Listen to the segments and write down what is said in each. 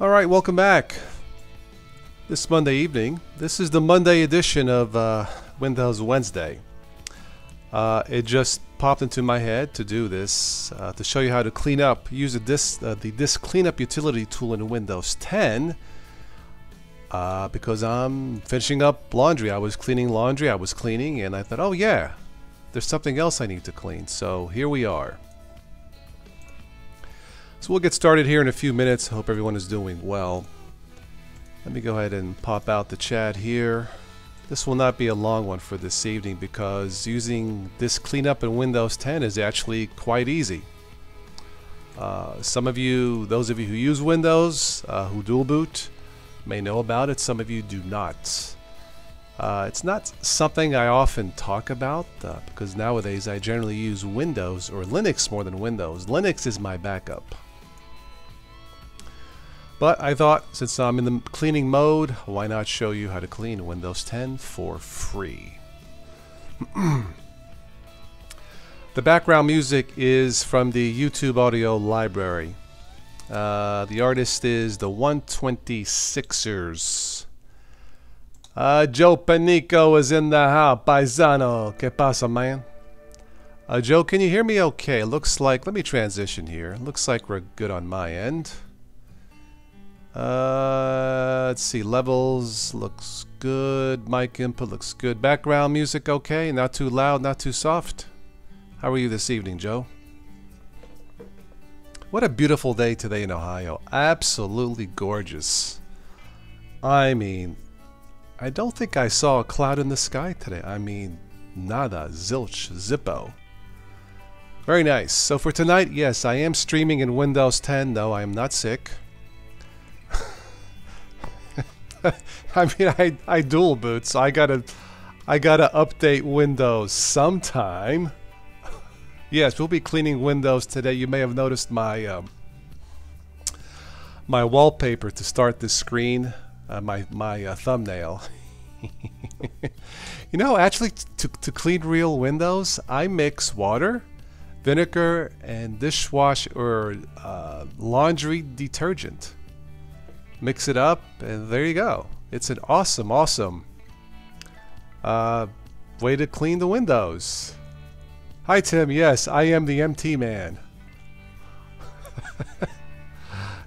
Alright, welcome back. This Monday evening. This is the Monday edition of Windows Wednesday. It just popped into my head to do this, to show you how to clean up, use the disk cleanup utility tool in Windows 10, because I'm finishing up laundry. I was cleaning laundry, and I thought, oh yeah, there's something else I need to clean. So here we are. So we'll get started here in a few minutes. I hope everyone is doing well. Let me go ahead and pop out the chat here. This will not be a long one for this evening because using this cleanup in Windows 10 is actually quite easy. Some of you, those of you who use Windows, who dual boot, may know about it. Some of you do not. It's not something I often talk about because nowadays I generally use Windows or Linux more than Windows. Linux is my backup. But I thought, since I'm in the cleaning mode, why not show you how to clean Windows 10 for free? The background music is from the YouTube audio library. The artist is the 126ers. Joe Panico is in the house. Paisano. ¿Qué pasa, man? Joe, can you hear me okay? It looks like, let me transition here. Looks like we're good on my end. Let's see, levels looks good, mic input looks good, background music okay, not too loud, not too soft. How are you this evening, Joe? What a beautiful day today in Ohio. Absolutely gorgeous. I mean, I don't think I saw a cloud in the sky today. I mean, nada, zilch, zippo. Very nice. So for tonight, yes, I am streaming in Windows 10. No, I am not sick. I mean, I dual boot, so I gotta update Windows sometime. Yes, we'll be cleaning Windows today. You may have noticed my my wallpaper to start this screen, my thumbnail. You know, actually, to clean real Windows, I mix water, vinegar, and dishwash or laundry detergent. Mix it up, and there you go. It's an awesome way to clean the windows. Hi, Tim. Yes, I am the MT man.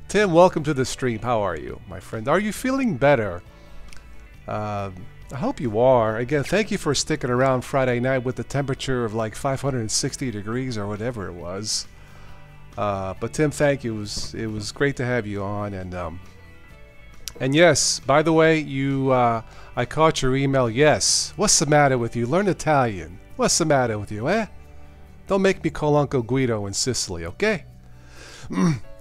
Tim, welcome to the stream. How are you, my friend? Are you feeling better? I hope you are. Again, thank you for sticking around Friday night with the temperature of like 560 degrees or whatever it was. But Tim, thank you. It was great to have you on, and yes, by the way, I caught your email. Yes. What's the matter with you? Learn Italian. What's the matter with you, eh? Don't make me call Uncle Guido in Sicily, okay?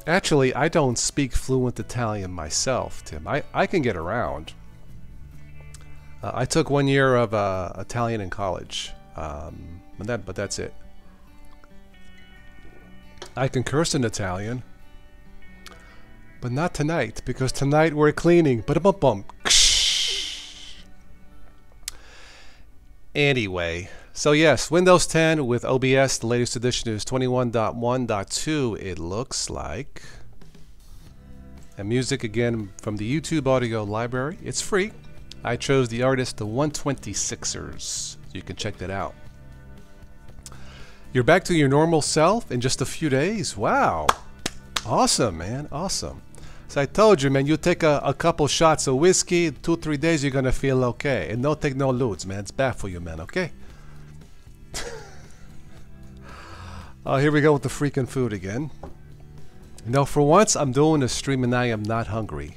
Actually, I don't speak fluent Italian myself, Tim. I can get around. I took 1 year of Italian in college, but that's it. I can curse in Italian. But not tonight, because tonight we're cleaning. Ba-da-bum-bum. Anyway, so yes, Windows 10 with OBS, the latest edition is 21.1.2, it looks like. And music again from the YouTube audio library. It's free. I chose the artist, the 126ers. You can check that out. You're back to your normal self in just a few days. Wow. Awesome, man. Awesome. So I told you, man, you take a couple shots of whiskey, 2-3 days, you're going to feel okay. And don't take no lewds, man. It's bad for you, man, okay? Oh, here we go with the freaking food again. You know, for once, I'm doing a stream and I am not hungry.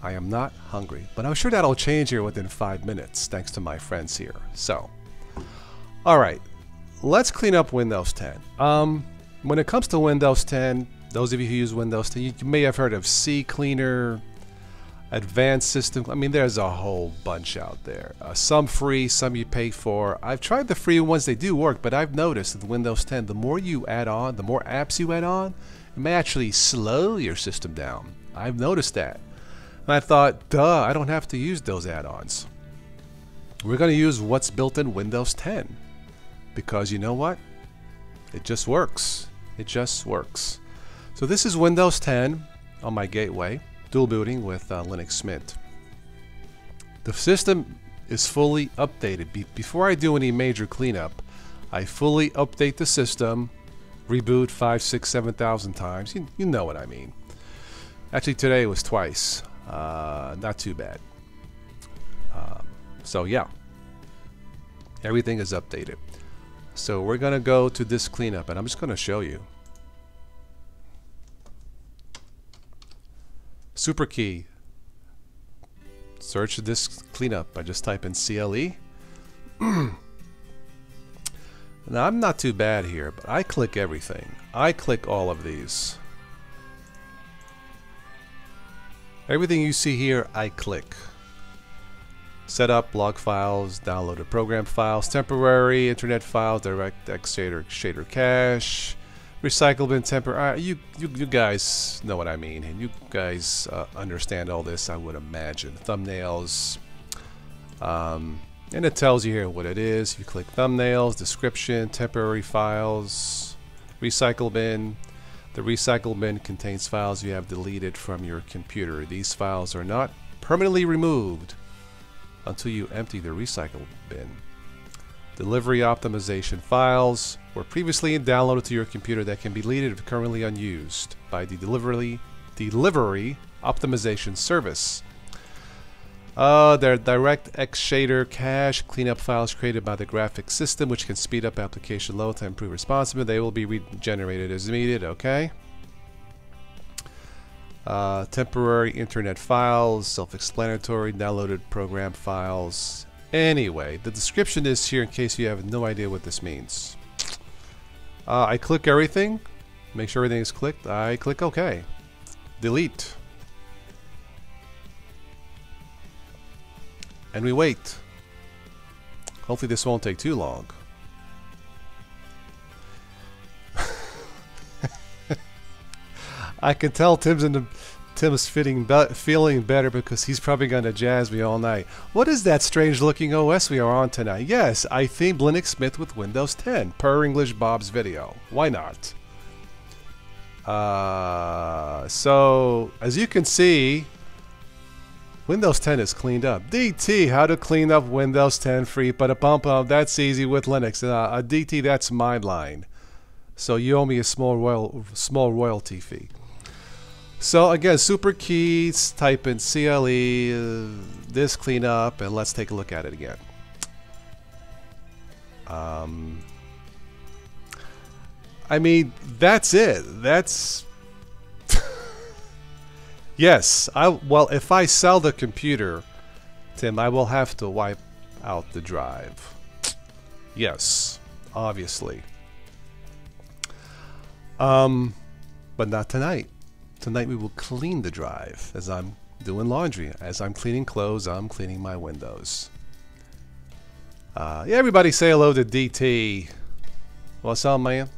I am not hungry. But I'm sure that'll change here within 5 minutes, thanks to my friends here. So, all right. Let's clean up Windows 10. When it comes to Windows 10, those of you who use Windows 10, you may have heard of CCleaner, Advanced System. I mean, there's a whole bunch out there. Some free, some you pay for. I've tried the free ones, they do work, but I've noticed with Windows 10, the more you add on, the more apps you add on, it may actually slow your system down. I've noticed that. And I thought, duh, I don't have to use those add-ons. We're going to use what's built in Windows 10. Because you know what? It just works. It just works. So this is Windows 10. on my gateway, dual booting with Linux Mint. The system is fully updated. Before I do any major cleanup, I fully update the system, reboot 5, 6, 7,000 times. You know what I mean. Actually, today was twice. Not too bad. So yeah, everything is updated. So we're gonna go to this cleanup, and I'm just gonna show you. Super key. Search this cleanup. I just type in CLE. Now I'm not too bad here, but I click everything. I click all of these. Everything you see here, I click. Set up log files, downloaded program files, temporary internet files, DirectX shader cache, recycle bin temporary. You guys know what I mean, and you guys understand all this, I would imagine. Thumbnails, and it tells you here what it is. You click thumbnails, description, temporary files, recycle bin. The recycle bin contains files you have deleted from your computer. These files are not permanently removed until you empty the recycle bin. Delivery optimization files were previously downloaded to your computer that can be deleted if currently unused by the delivery optimization service. They're DirectX shader cache cleanup files created by the graphics system, which can speed up application load to improve responsiveness. They will be regenerated as needed. Okay. Temporary internet files, self-explanatory, downloaded program files. Anyway, the description is here in case you have no idea what this means. I click everything, make sure everything is clicked. I click OK. Delete. And we wait. Hopefully this won't take too long. I can tell Tim's feeling better because he's probably going to jazz me all night. What is that strange looking OS we are on tonight? Yes, I themed Linux Mint with Windows 10 per English Bob's video. Why not? So as you can see, Windows 10 is cleaned up. DT, how to clean up Windows 10 free, but a pump up, that's easy with Linux. DT, that's my line. So you owe me a small royalty fee. So again, super keys, type in CLE, this cleanup, and let's take a look at it again. I mean, that's it. That's yes. Well, if I sell the computer, Tim, I will have to wipe out the drive. Yes, obviously. But not tonight. Tonight we will clean the drive as I'm doing laundry. As I'm cleaning clothes, I'm cleaning my windows. Yeah, everybody say hello to DT. What's up, man?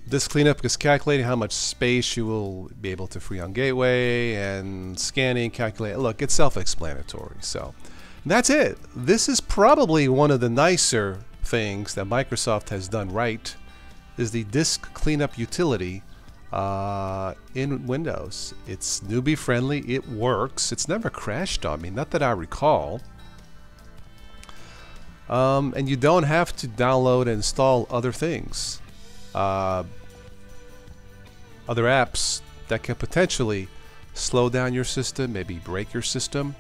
This cleanup is calculating how much space you will be able to free on gateway and scanning, calculate. Look, it's self-explanatory. So that's it. This is probably one of the nicer things that Microsoft has done right, is the disk cleanup utility in Windows. It's newbie friendly. It works. It's never crashed on me, not that I recall. And you don't have to download and install other things, other apps that can potentially slow down your system, maybe break your system.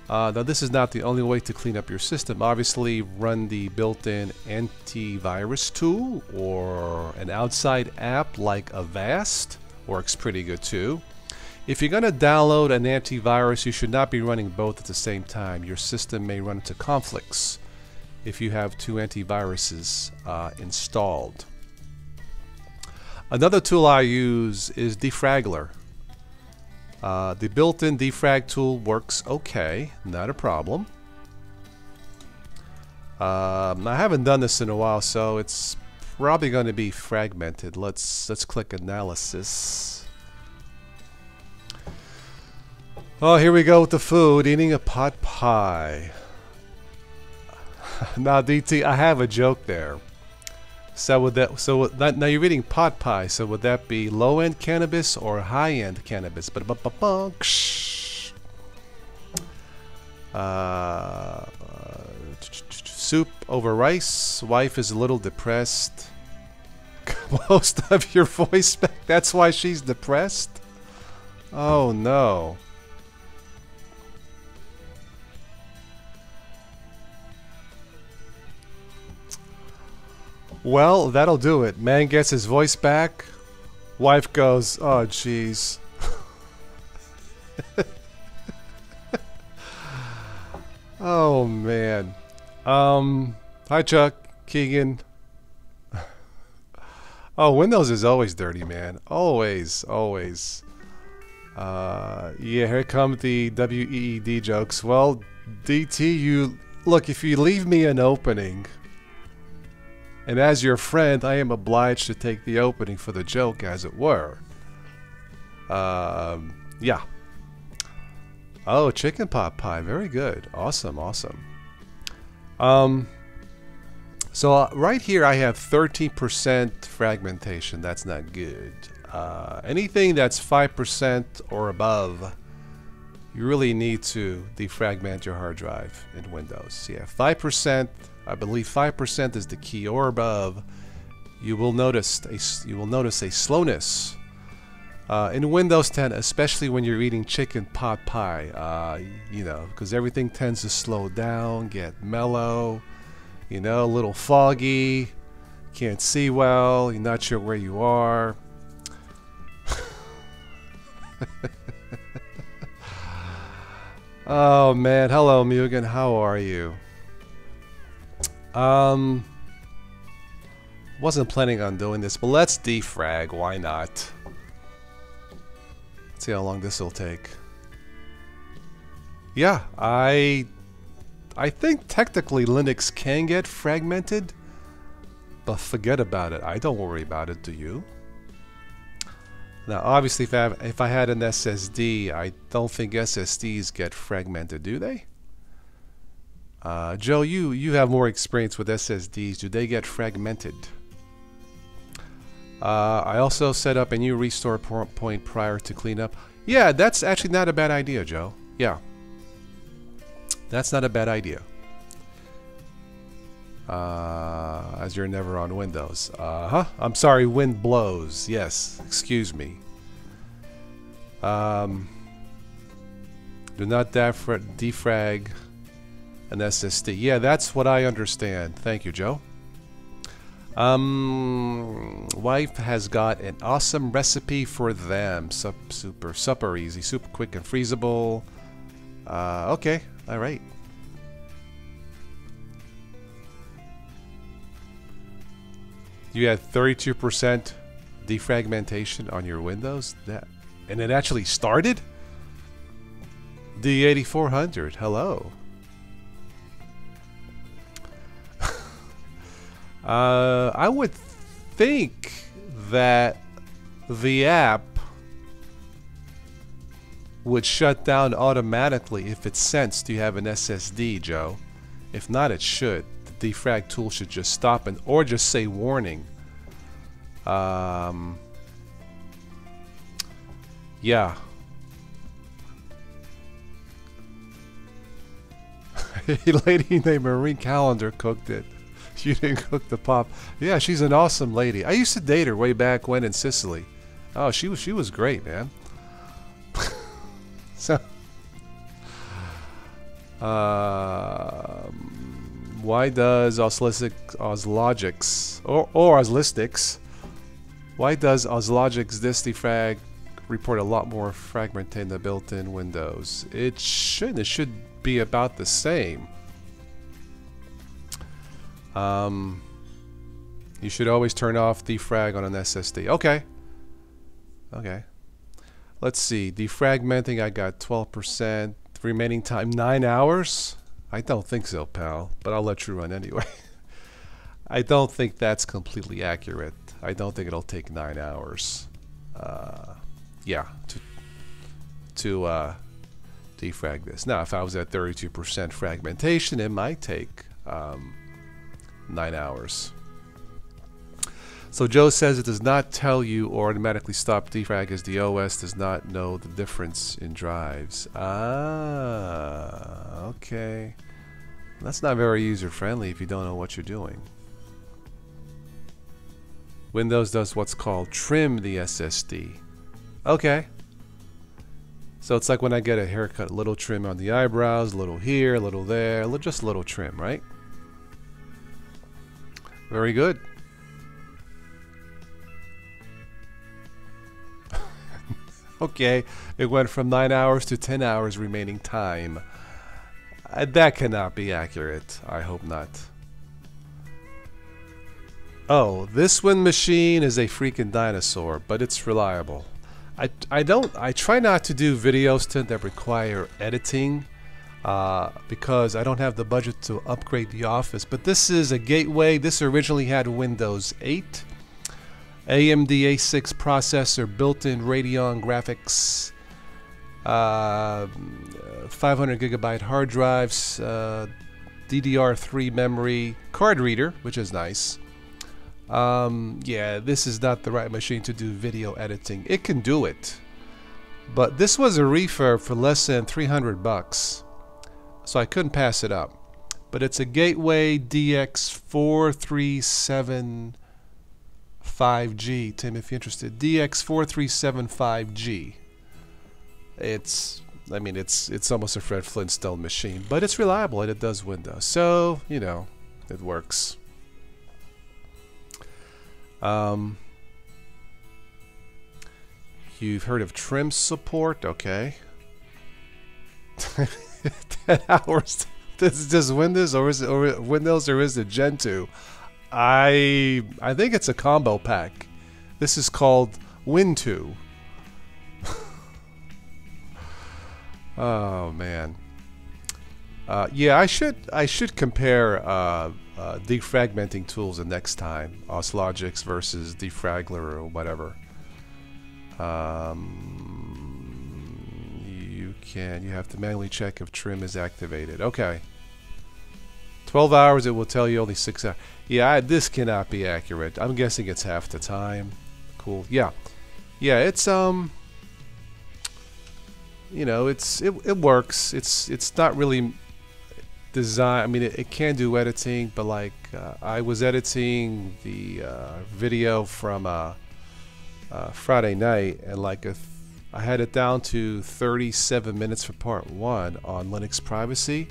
Now this is not the only way to clean up your system. Obviously run the built-in antivirus tool or an outside app like Avast. Works pretty good too. If you're going to download an antivirus, you should not be running both at the same time. Your system may run into conflicts if you have two antiviruses installed. Another tool I use is Defragler. The built-in defrag tool works okay, not a problem. I haven't done this in a while, so it's probably going to be fragmented. Let's click analysis. Oh, here we go with the food, eating a pot pie. Now DT, I have a joke there. So would that? Now you're reading pot pie. So would that be low-end cannabis or high-end cannabis? But soup over rice. Wife is a little depressed. Most of your voice back. That's why she's depressed. Oh no. Well, that'll do it. Man gets his voice back. Wife goes, oh jeez. Oh man. Hi Chuck, Keegan. Oh, Windows is always dirty, man. Always, always. Yeah, here come the WEED jokes. Well, DT, you look, if you leave me an opening, and as your friend, I am obliged to take the opening for the joke, as it were. Yeah. Oh, chicken pot pie. Very good. Awesome, awesome. So right here I have 13% fragmentation. That's not good. Anything that's 5% or above, you really need to defragment your hard drive in Windows. Yeah, 5%. I believe 5% is the key or above. You will notice a slowness in Windows 10, especially when you're eating chicken pot pie. You know, because everything tends to slow down, get mellow. You know, a little foggy. Can't see well. You're not sure where you are. Oh man, hello Mugen. How are you? Wasn't planning on doing this, but let's defrag. Why not? Let's see how long this will take. Yeah, I think technically Linux can get fragmented, but forget about it. I don't worry about it. Do you? Now, obviously, if I had an SSD, I don't think SSDs get fragmented, do they? Joe, you have more experience with SSDs. Do they get fragmented? I also set up a new restore point prior to cleanup. Yeah, that's actually not a bad idea, Joe. Yeah. That's not a bad idea. As you're never on Windows. I'm sorry, wind blows. Yes, excuse me. Do not defrag an SSD. Yeah, that's what I understand. Thank you, Joe. Wife has got an awesome recipe for them. Super easy, super quick and freezable. Okay, all right. You had 32% defragmentation on your Windows, and it actually started? D8400, hello. I would think that the app would shut down automatically if it sensed you have an SSD, Joe. If not, it should. The defrag tool should just stop or just say warning. Yeah. A lady named Marie Callender cooked it. You didn't cook the pop. Yeah, she's an awesome lady. I used to date her way back when in Sicily. Oh, she was great, man. So, why does Oslogics or Oslistics? Why does Oslogics this defrag report a lot more fragmented than the built-in Windows? It shouldn't. It should be about the same. You should always turn off defrag on an SSD. Okay. Okay. Let's see. Defragmenting, I got 12%. Remaining time, 9 hours? I don't think so, pal. But I'll let you run anyway. I don't think that's completely accurate. I don't think it'll take 9 hours. Yeah, to defrag this. Now, if I was at 32% fragmentation, it might take 9 hours. So Joe says it does not tell you or automatically stop defrag as the OS does not know the difference in drives. Ah, okay. That's not very user-friendly if you don't know what you're doing. Windows does what's called trim the SSD. Okay. So it's like when I get a haircut, a little trim on the eyebrows, a little here, a little there, just a little trim, right? Very good. Okay, it went from 9 hours to 10 hours remaining time. That cannot be accurate. I hope not. Oh, this wind machine is a freaking dinosaur, but it's reliable. I try not to do videos that require editing because I don't have the budget to upgrade the office. But this is a gateway. This originally had Windows 8. AMD A6 processor, built-in Radeon graphics, 500 gigabyte hard drives, DDR3 memory, card reader, which is nice. Yeah, this is not the right machine to do video editing. It can do it, but this was a refurb for less than 300 bucks, so I couldn't pass it up. But it's a Gateway DX437 5G, Tim, if you're interested. DX4375G. I mean, it's almost a Fred Flintstone machine, but it's reliable and it does Windows, so you know it works. You've heard of trim support, okay? 10 hours. This is just Windows, or is it Windows, or is it Gen 2? I think it's a combo pack. This is called Win2. Oh man. Yeah, I should compare defragmenting tools the next time. Oslogix versus Defragler or whatever. You have to manually check if trim is activated. Okay. 12 hours, it will tell you only 6 hours. Yeah, this cannot be accurate. I'm guessing it's half the time. Cool. Yeah. Yeah, it's you know, it works. It's not really design. I mean, it can do editing, but like I was editing the video from Friday night, and like I had it down to 37 minutes for part 1 on Linux privacy,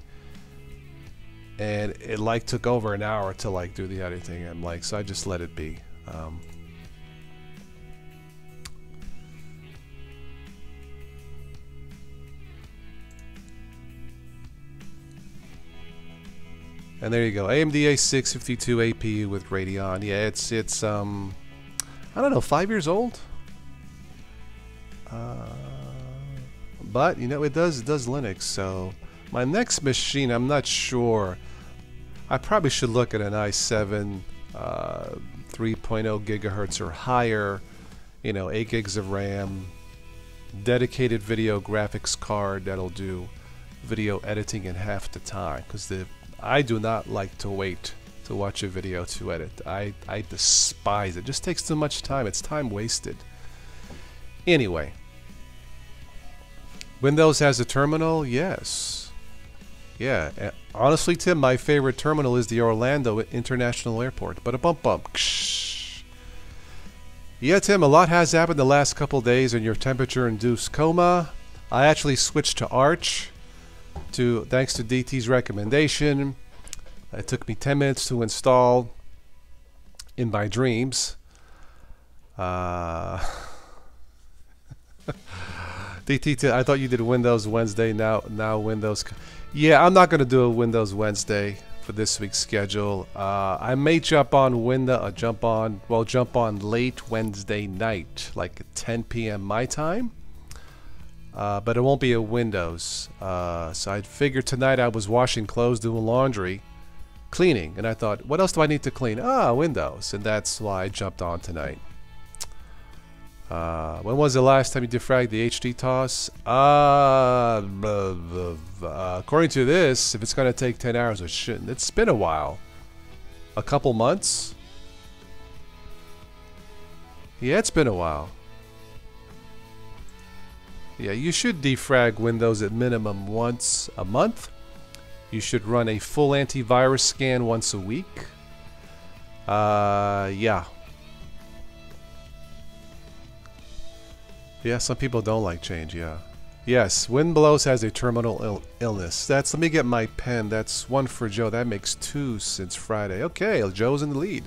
and it like took over an hour to like do the editing. I'm like, so I just let it be. And there you go, AMD A6 52 APU with Radeon. Yeah, it's I don't know, 5 years old. But you know, it does Linux. So my next machine, I'm not sure. I probably should look at an i7 3.0 gigahertz or higher. You know, 8 gigs of RAM, dedicated video graphics card that'll do video editing in half the time. Because I do not like to wait to watch a video to edit. I despise it. It just takes too much time. It's time wasted. Anyway, Windows has a terminal? Yes. Yeah. Honestly, Tim, my favorite terminal is the Orlando International Airport. But a bump. Yeah, Tim, a lot has happened the last couple days in your temperature-induced coma. I actually switched to Arch. Thanks to DT's recommendation. It took me 10 minutes to install in my dreams. DT, I thought you did Windows Wednesday. Now Windows. Yeah, I'm not going to do a Windows Wednesday for this week's schedule. I may jump on late Wednesday night, like at 10 p.m. my time. But it won't be a Windows. So I figured tonight I was washing clothes, doing laundry, cleaning, and I thought, what else do I need to clean? Windows, and that's why I jumped on tonight. When was the last time you defragged the HD toss? According to this, if it's going to take 10 hours, it shouldn't. It's been a while. A couple months? Yeah, it's been a while. Yeah, you should defrag Windows at minimum once a month. You should run a full antivirus scan once a week. Yeah. Yeah, some people don't like change, yeah. Yes, Wind Blows has a terminal illness. Let me get my pen. That's one for Joe. That makes 2 since Friday. Okay, Joe's in the lead.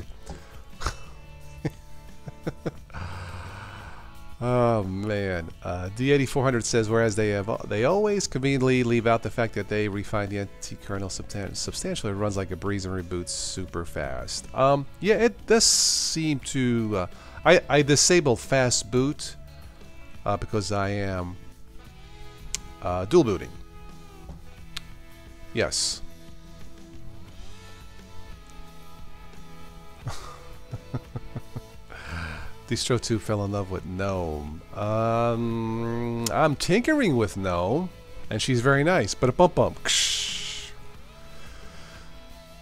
Oh man, D8400 says, whereas they always conveniently leave out the fact that they refine the anti-kernel substantially. It runs like a breeze and reboots super fast. Yeah, it does seem to. I disabled fast boot because I am dual booting. Yes. Distro 2 fell in love with Gnome. I'm tinkering with Gnome, and she's very nice. But a bump bump.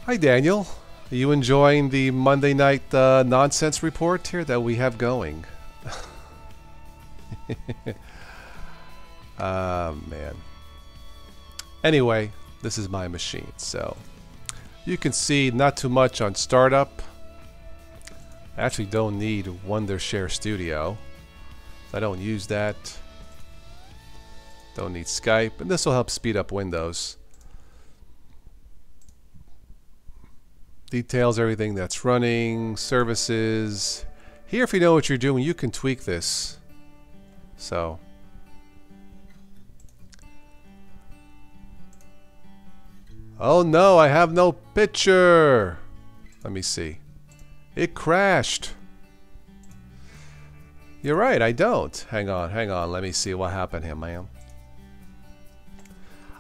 Hi Daniel, are you enjoying the Monday night nonsense report here that we have going? Man. Anyway, this is my machine, so you can see not too much on startup. I actually don't need Wondershare Studio. I don't use that. Don't need Skype, and this will help speed up Windows. Details everything that's running, services. Here, if you know what you're doing, you can tweak this. So. Oh no, I have no picture. Let me see. It crashed. You're right, I don't. Hang on. Let me see what happened here, man.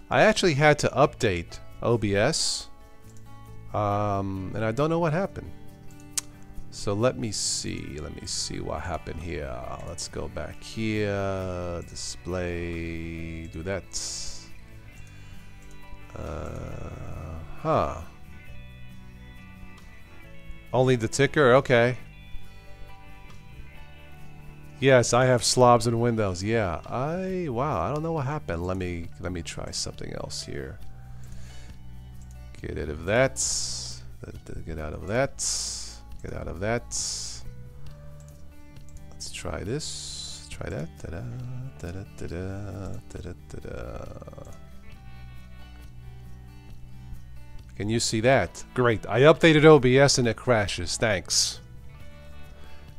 I actually had to update OBS. And I don't know what happened. So let me see what happened here. Let's go back here. Display. Do that. Huh. Only the ticker? Okay. Yes, I have slobs in Windows. Yeah. Wow, I don't know what happened. Let me try something else here. Get out of that. Get out of that. Get out of that. Let's try this. Try that. Ta-da, ta-da, ta-da, ta-da, ta-da. Can you see that? Great. I updated OBS and it crashes. Thanks.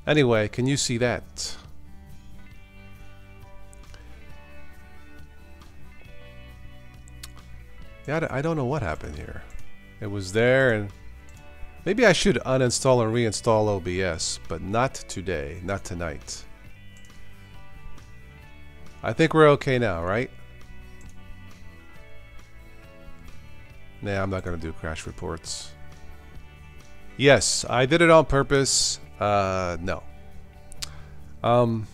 Anyway, can you see that? Yeah, I don't know what happened here. It was there, and maybe I should uninstall and reinstall OBS, but not today, not tonight. I think we're okay now, right? Nah, I'm not gonna do crash reports. Yes, I did it on purpose. No. Of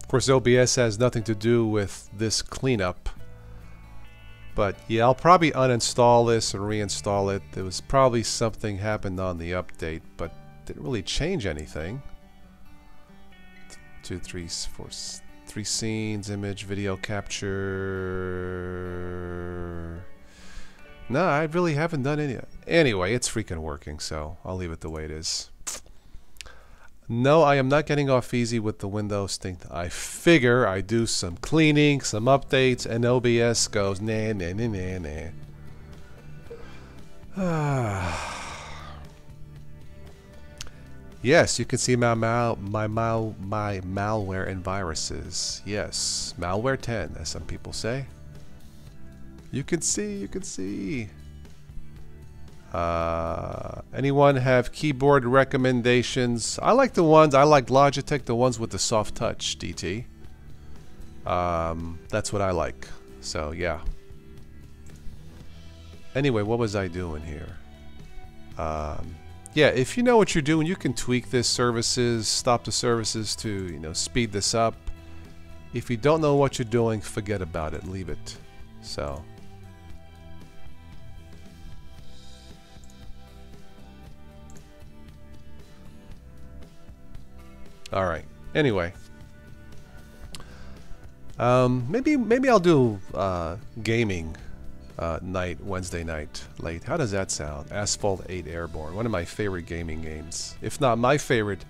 course, OBS has nothing to do with this cleanup. But yeah, I'll probably uninstall this and reinstall it. There was probably something happened on the update, but didn't really change anything. 2, 3, 4, 3 scenes, image, video capture. No, I really haven't done any. Anyway, it's freaking working, so I'll leave it the way it is. No, I am not getting off easy with the Windows thing. I figure I do some cleaning, some updates, and OBS goes nah, nah, nah, nah, nah. Yes, you can see my malware and viruses. Yes, malware 10, as some people say. You can see. Anyone have keyboard recommendations? I like Logitech, the ones with the soft touch, DT. That's what I like. So, yeah. Anyway, what was I doing here? Yeah, if you know what you're doing, you can tweak this services, stop the services to, you know, speed this up. If you don't know what you're doing, forget about it. Leave it. So. All right. Anyway, maybe I'll do gaming night Wednesday night late. How does that sound? Asphalt 8 Airborne, one of my favorite gaming games, if not my favorite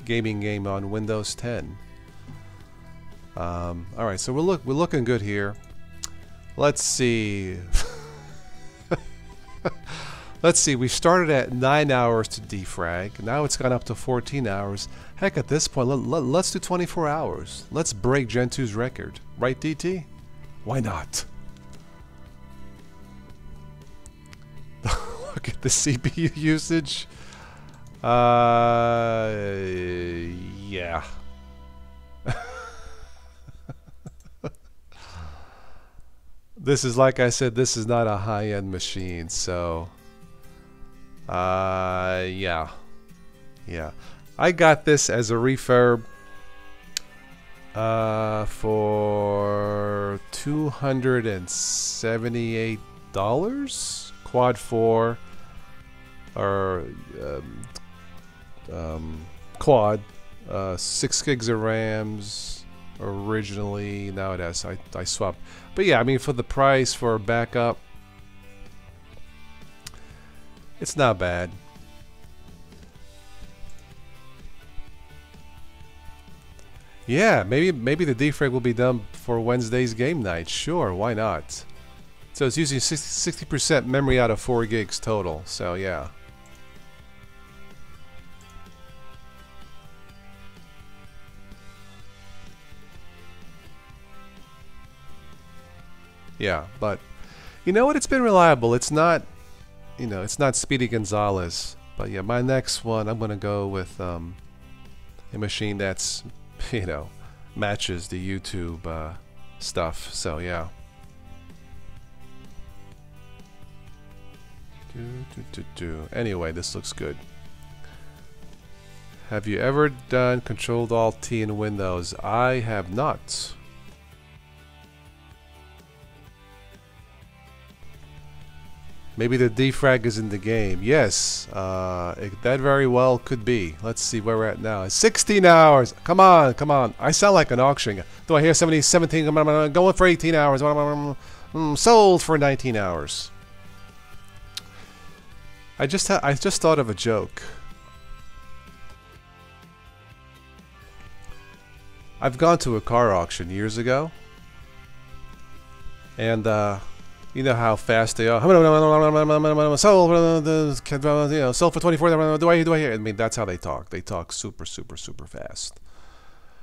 gaming game on Windows 10. All right, so we're looking good here. Let's see. Let's see. We started at 9 hours to defrag. Now it's gone up to 14 hours. Heck, at this point, let's do 24 hours. Let's break Gen 2's record, right, DT? Why not? Look at the CPU usage. Yeah. This is, like I said, this is not a high-end machine, so yeah. I got this as a refurb for $278, quad 4 or quad, 6 gigs of RAMs originally. Now it has, I swapped. But yeah, I mean, for the price for a backup, it's not bad. Yeah, maybe the defrag will be done for Wednesday's game night. Sure, why not? So it's using 60% memory out of 4 gigs total. So yeah. Yeah, but you know what? It's been reliable. It's not, you know, it's not Speedy Gonzalez. But yeah, my next one, I'm gonna go with a machine that's, you know, matches the YouTube stuff. So yeah. Anyway, this looks good. Have you ever done Control-Alt-T in Windows? I have not. Maybe the defrag is in the game. Yes, that very well could be. Let's see where we're at now. 16 hours. Come on, come on. I sound like an auction. Do I hear 17? I'm going for 18 hours. Sold for 19 hours. I just thought of a joke. I've gone to a car auction years ago, and you know how fast they are. Sold, you know, sold for 24. Do I hear? I mean, that's how they talk. They talk super fast.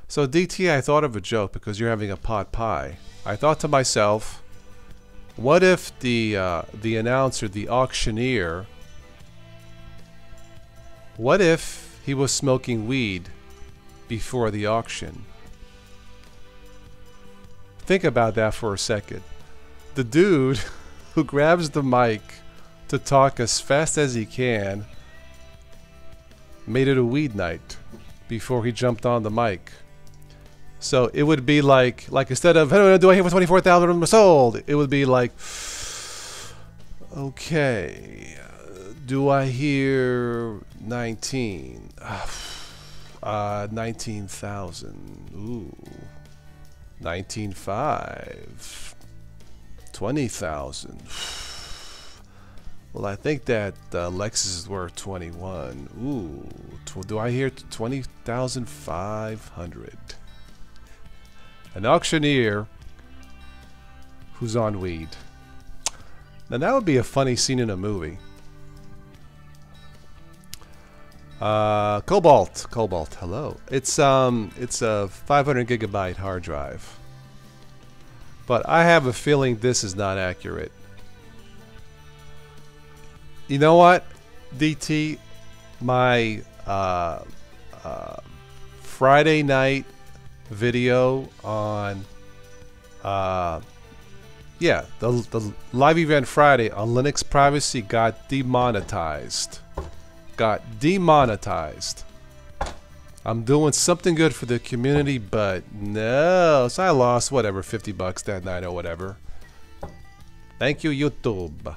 So DT, I thought of a joke because you're having a pot pie. I thought to myself, what if the announcer, the auctioneer, what if he was smoking weed before the auction? Think about that for a second. The dude who grabs the mic to talk as fast as he can made it a weed night before he jumped on the mic. So it would be like instead of, do I hear for 24,000 sold? It would be like, okay, do I hear 19? 19,000. Ooh. 19.5. 20,000. Well, I think that Lexus is worth 21. Ooh. Do I hear 20,500? An auctioneer who's on weed. Now that would be a funny scene in a movie. Cobalt, hello. It's a 500 gigabyte hard drive. But I have a feeling this is not accurate. You know what, DT? My Friday night video on yeah, the live event Friday on Linux privacy got demonetized. I'm doing something good for the community, but no. So I lost whatever, 50 bucks that night or whatever. Thank you, YouTube.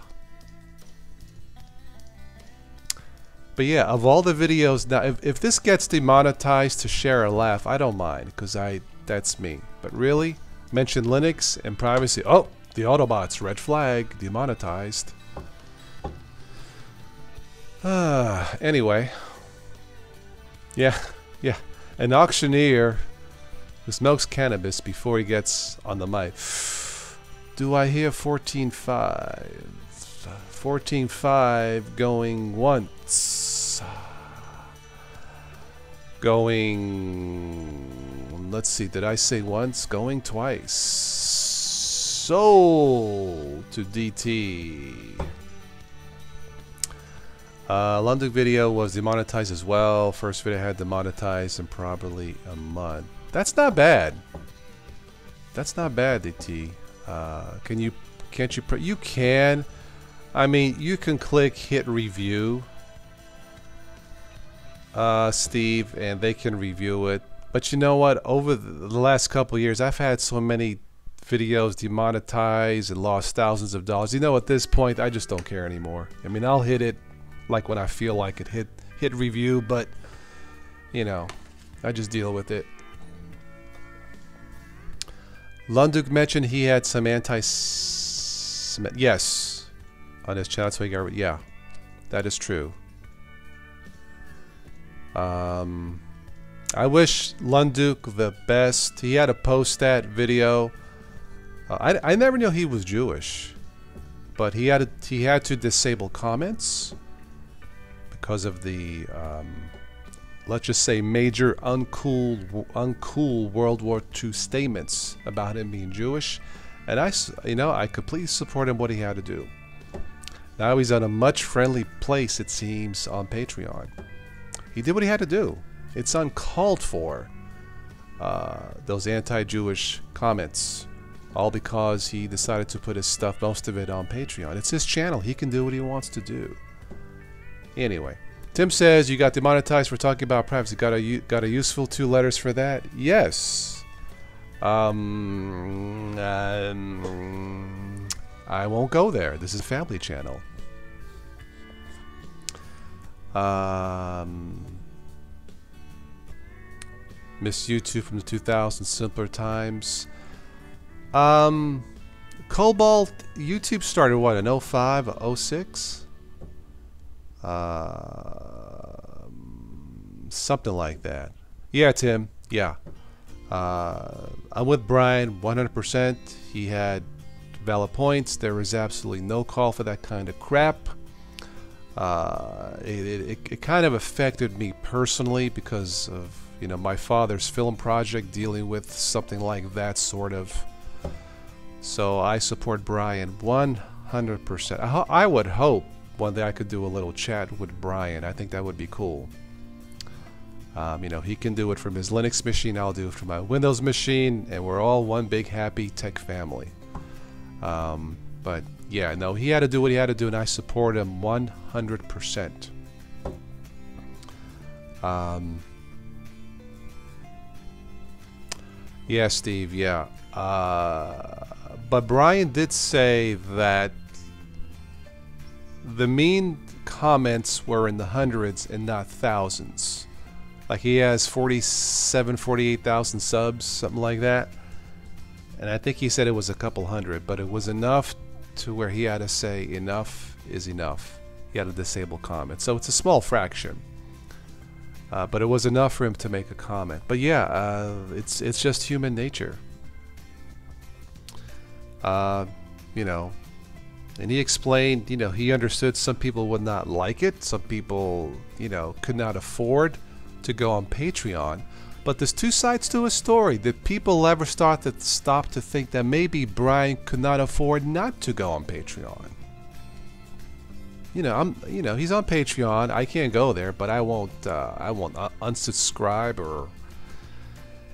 But But yeah, of all the videos, now if this gets demonetized to share a laugh, I don't mind, because that's me. But really, mention Linux and privacy. Oh, the Autobots, red flag, demonetized. Anyway. Yeah, yeah. An auctioneer who smokes cannabis before he gets on the mic. Do I hear 14.5? 14.5 going once. Going... Let's see, did I say once? Going twice. Sold to DT. London video was demonetized as well. First video had demonetized in probably a month. That's not bad. That's not bad, DT. Can't you? You can. I mean, you can click hit review, Steve, and they can review it. But you know what? Over the last couple of years, I've had so many videos demonetized and lost thousands of dollars. You know, at this point, I just don't care anymore. I mean, I'll hit it like when I feel like it, hit review, but you know, I just deal with it. Lunduk mentioned he had some yes, on his channel, so he got, yeah, that is true. I wish Lunduk the best. He had a post-stat video. I never knew he was Jewish, but he had to disable comments because of the let's just say major uncool World War II statements about him being Jewish, and I completely support him what he had to do. Now he's on a much friendly place, it seems, on Patreon. He did what he had to do. It's uncalled for, those anti-Jewish comments, all because he decided to put his stuff, most of it, on Patreon. It's his channel. He can do what he wants to do. Anyway, Tim says you got demonetized for talking about privacy. Got a useful 2 letters for that? Yes. I won't go there. This is a family channel. Miss YouTube from the 2000s, simpler times. Cobalt YouTube started what, in 05, 06? Something like that. Yeah, Tim. Yeah. I'm with Brian 100%. He had valid points. There was absolutely no call for that kind of crap. It kind of affected me personally because of, you know, my father's film project dealing with something like that, sort of. So I support Brian 100%. I would hope one day I could do a little chat with Brian. I think that would be cool. You know, he can do it from his Linux machine, I'll do it from my Windows machine, and we're all one big happy tech family. But yeah, no, he had to do what he had to do, and I support him 100%. Yeah, Steve, yeah. But Brian did say that the mean comments were in the hundreds and not thousands. Like he has 48,000 subs, something like that. And I think he said it was a couple hundred, but it was enough to where he had to say enough is enough. He had to disable comments. So it's a small fraction. But it was enough for him to make a comment. But yeah, it's just human nature. You know, and he explained, you know, he understood some people would not like it. Some people, you know, could not afford to go on Patreon. But there's 2 sides to a story. Did people ever stop to think that maybe Brian could not afford not to go on Patreon? You know, he's on Patreon. I can't go there, but I won't unsubscribe or...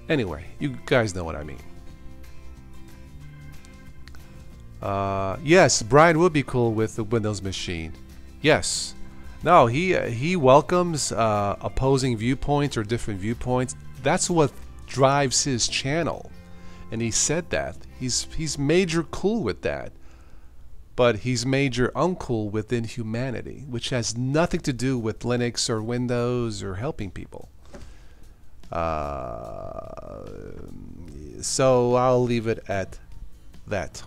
Anyway, you guys know what I mean. Yes, Brian would be cool with the Windows machine. Yes. No, he welcomes opposing viewpoints or different viewpoints. That's what drives his channel, and he said that he's major cool with that. but he's made your uncle within humanity, which has nothing to do with Linux or Windows or helping people. So I'll leave it at that.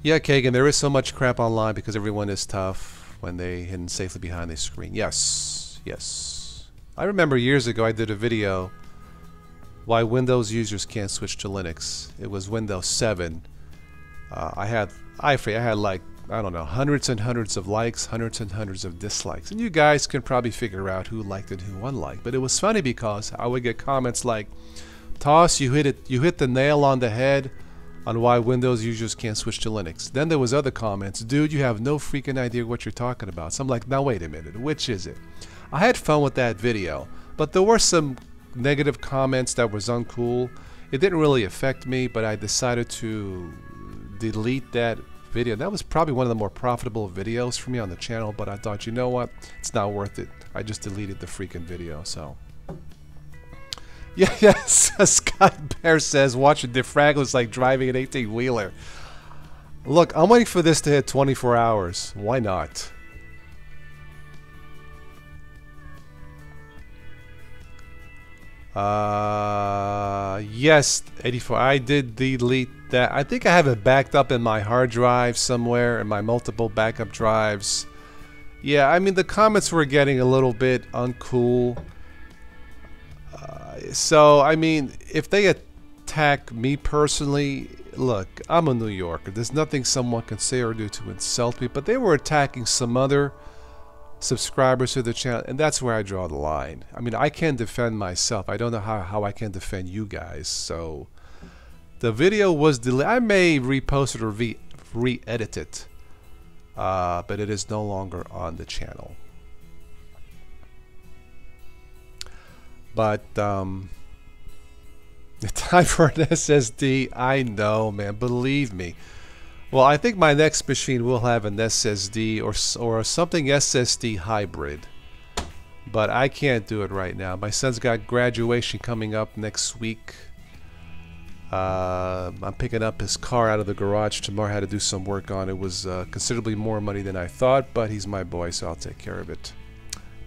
Yeah, Kagan, there is so much crap online because everyone is tough when they hidden safely behind the screen. Yes, yes. I remember years ago I did a video why Windows users can't switch to Linux. It was Windows 7. I had like, I don't know, hundreds and hundreds of likes, hundreds and hundreds of dislikes. And you guys can probably figure out who liked it and who unliked. But it was funny because I would get comments like, Toss, you hit the nail on the head on why Windows users can't switch to Linux. Then there was other comments, dude, you have no freaking idea what you're talking about. So I'm like, now wait a minute, which is it? I had fun with that video, but there were some negative comments that was uncool. It didn't really affect me, but I decided to delete that video. That was probably one of the more profitable videos for me on the channel, but I thought, you know what, it's not worth it. I just deleted the freaking video. So yeah, yes, Scott Bear says watching Defragmenting like driving an 18-wheeler. Look, I'm waiting for this to hit 24 hours. Why not? Yes, 84. I did delete that. I think I have it backed up in my hard drive somewhere, in my multiple backup drives. Yeah, I mean, the comments were getting a little bit uncool. So, I mean, if they attack me personally, look, I'm a New Yorker. There's nothing someone can say or do to insult me, but they were attacking some other subscribers to the channel, and that's where I draw the line. I mean, I can defend myself. I don't know how I can defend you guys. So the video was deleted. I may repost it or re-edit it, but it is no longer on the channel. But the time for an SSD, I know, man, believe me. Well, I think my next machine will have an SSD or something SSD hybrid, but I can't do it right now. My son's got graduation coming up next week. I'm picking up his car out of the garage tomorrow. I had to do some work on it. It was considerably more money than I thought, but he's my boy, so I'll take care of it.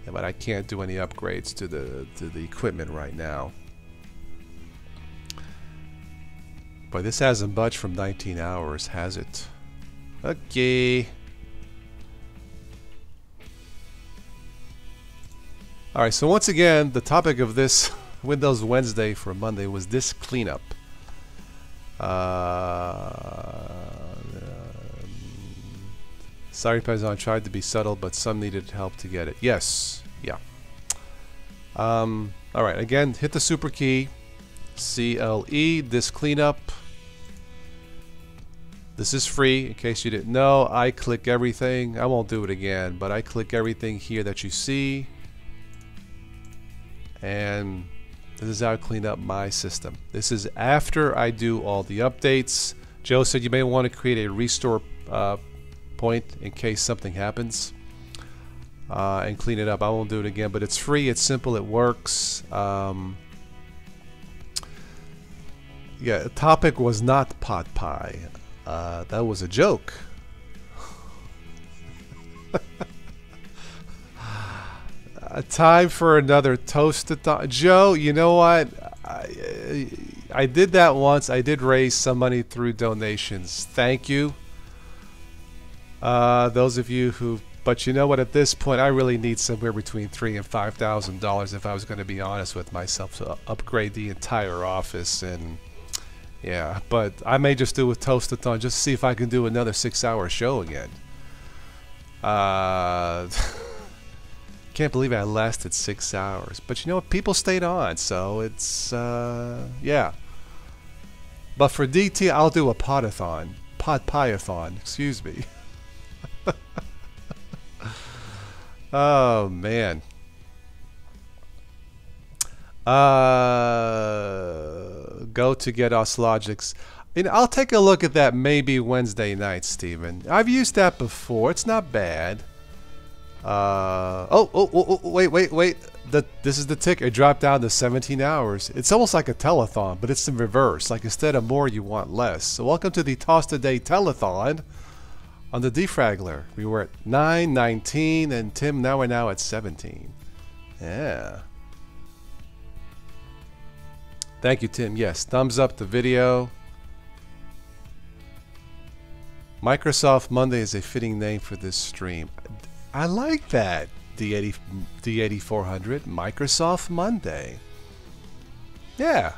Yeah, but I can't do any upgrades to the equipment right now. Boy, this hasn't budged from 19 hours, has it? Okay. Alright, so once again, the topic of this Windows Wednesday for Monday was this cleanup. Sorry, Paisan, tried to be subtle, but some needed help to get it. Yes, yeah. Alright, again, hit the super key. CLE, this cleanup. This is free, in case you didn't know. I click everything. I won't do it again, but I click everything here that you see. And this is how I clean up my system. This is after I do all the updates. Joe said you may want to create a restore point in case something happens. And clean it up. I won't do it again, but it's free, it's simple, it works. Yeah, the topic was not pot pie. That was a joke. Time for another Tostoday. Joe, you know what? I did that once. I did raise some money through donations. Thank you. Those of you who... But you know what? At this point, I really need somewhere between $3,000 and $5,000 if I was going to be honest with myself to upgrade the entire office. And yeah, but I may just do with Tostathon just to see if I can do another 6-hour show again. Can't believe I lasted 6 hours. But you know what? People stayed on, so it's yeah. But for DT, I'll do a potathon, pot-pie-a-thon. Excuse me. Oh man. Go to get us logics. You know, I'll take a look at that maybe Wednesday night, Steven. I've used that before. It's not bad. Wait. this is the tick. It dropped down to 17 hours. It's almost like a telethon, but it's in reverse. Like instead of more, you want less. So welcome to the Tostoday telethon on the Defragler. We were at 9, 19, and Tim, now we're now at 17. Yeah. Thank you, Tim. Yes, thumbs up the video. Microsoft Monday is a fitting name for this stream. I like that. D8400 Microsoft Monday. Yeah.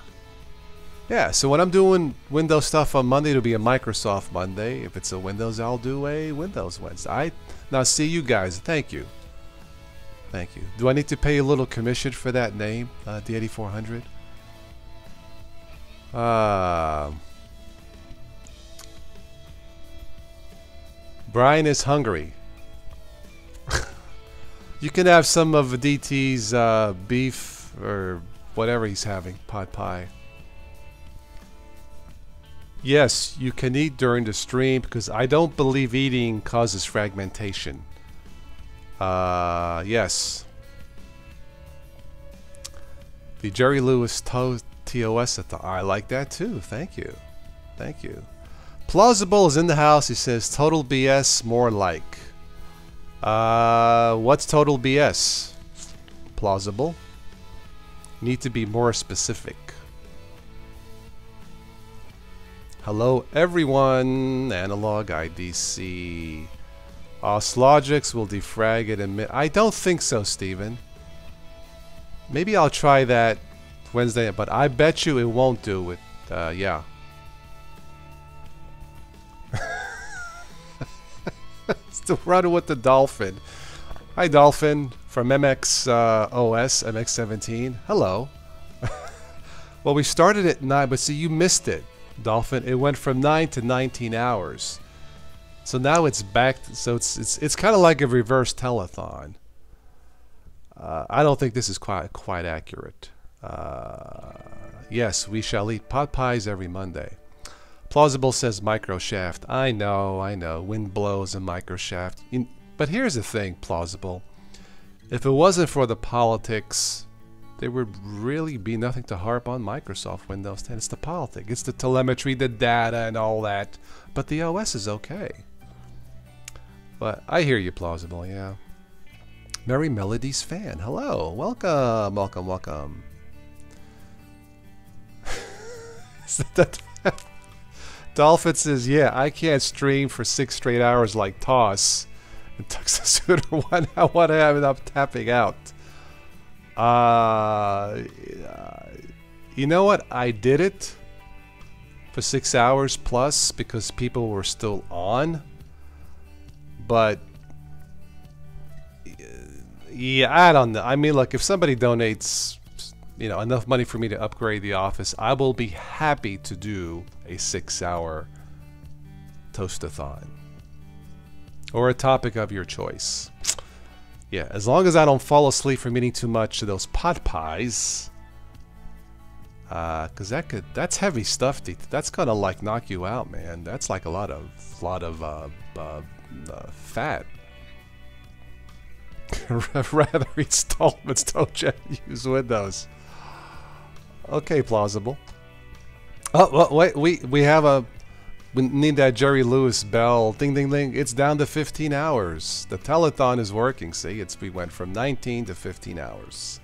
Yeah, so when I'm doing Windows stuff on Monday, it'll be a Microsoft Monday. If it's a Windows, I'll do a Windows Wednesday. Now, see you guys. Thank you. Thank you. Do I need to pay a little commission for that name, D8400? Brian is hungry. You can have some of DT's beef or whatever he's having, pot pie. Yes, you can eat during the stream because I don't believe eating causes fragmentation. Yes. The Jerry Lewis TOS at the I like that too. Thank you. Thank you. Plausible is in the house. He says total BS, more like. What's total BS? Plausible. Need to be more specific. Hello everyone. Analog IDC. Logics will defrag it in I don't think so, Steven. Maybe I'll try that Wednesday, but I bet you it won't do it. Yeah. Still running with the Dolphin. Hi, Dolphin from MX OS, MX17. Hello. Well, we started at 9, but see, you missed it, Dolphin. It went from 9 to 19 hours. So now it's back. So it's kind of like a reverse telethon. I don't think this is quite accurate. Yes, we shall eat pot pies every Monday. Plausible says microshaft. I know. Wind blows and microshaft. But here's the thing, Plausible. If it wasn't for the politics, there would really be nothing to harp on Microsoft Windows 10. It's the politics. It's the telemetry, the data, and all that. But the OS is okay. But I hear you, Plausible, yeah. Merry Melodies fan. Hello. Welcome. Welcome, welcome. Dolphin says, yeah, I can't stream for 6 straight hours like Toss. And Tuxedo one, I want to have it up tapping out. You know what? I did it for 6 hours plus because people were still on. But yeah, I don't know. I mean, look, if somebody donates, you know, enough money for me to upgrade the office, I will be happy to do a 6-hour toast-a-thon or a topic of your choice. Yeah, as long as I don't fall asleep from eating too much of those pot pies, because that's heavy stuff. That's gonna like knock you out, man. That's like a lot of fat. Rather installments, don't you use Windows? Okay, Plausible. Oh, well, wait, we need that Jerry Lewis bell. Ding, ding, ding. It's down to 15 hours. The telethon is working. See, we went from 19 to 15 hours.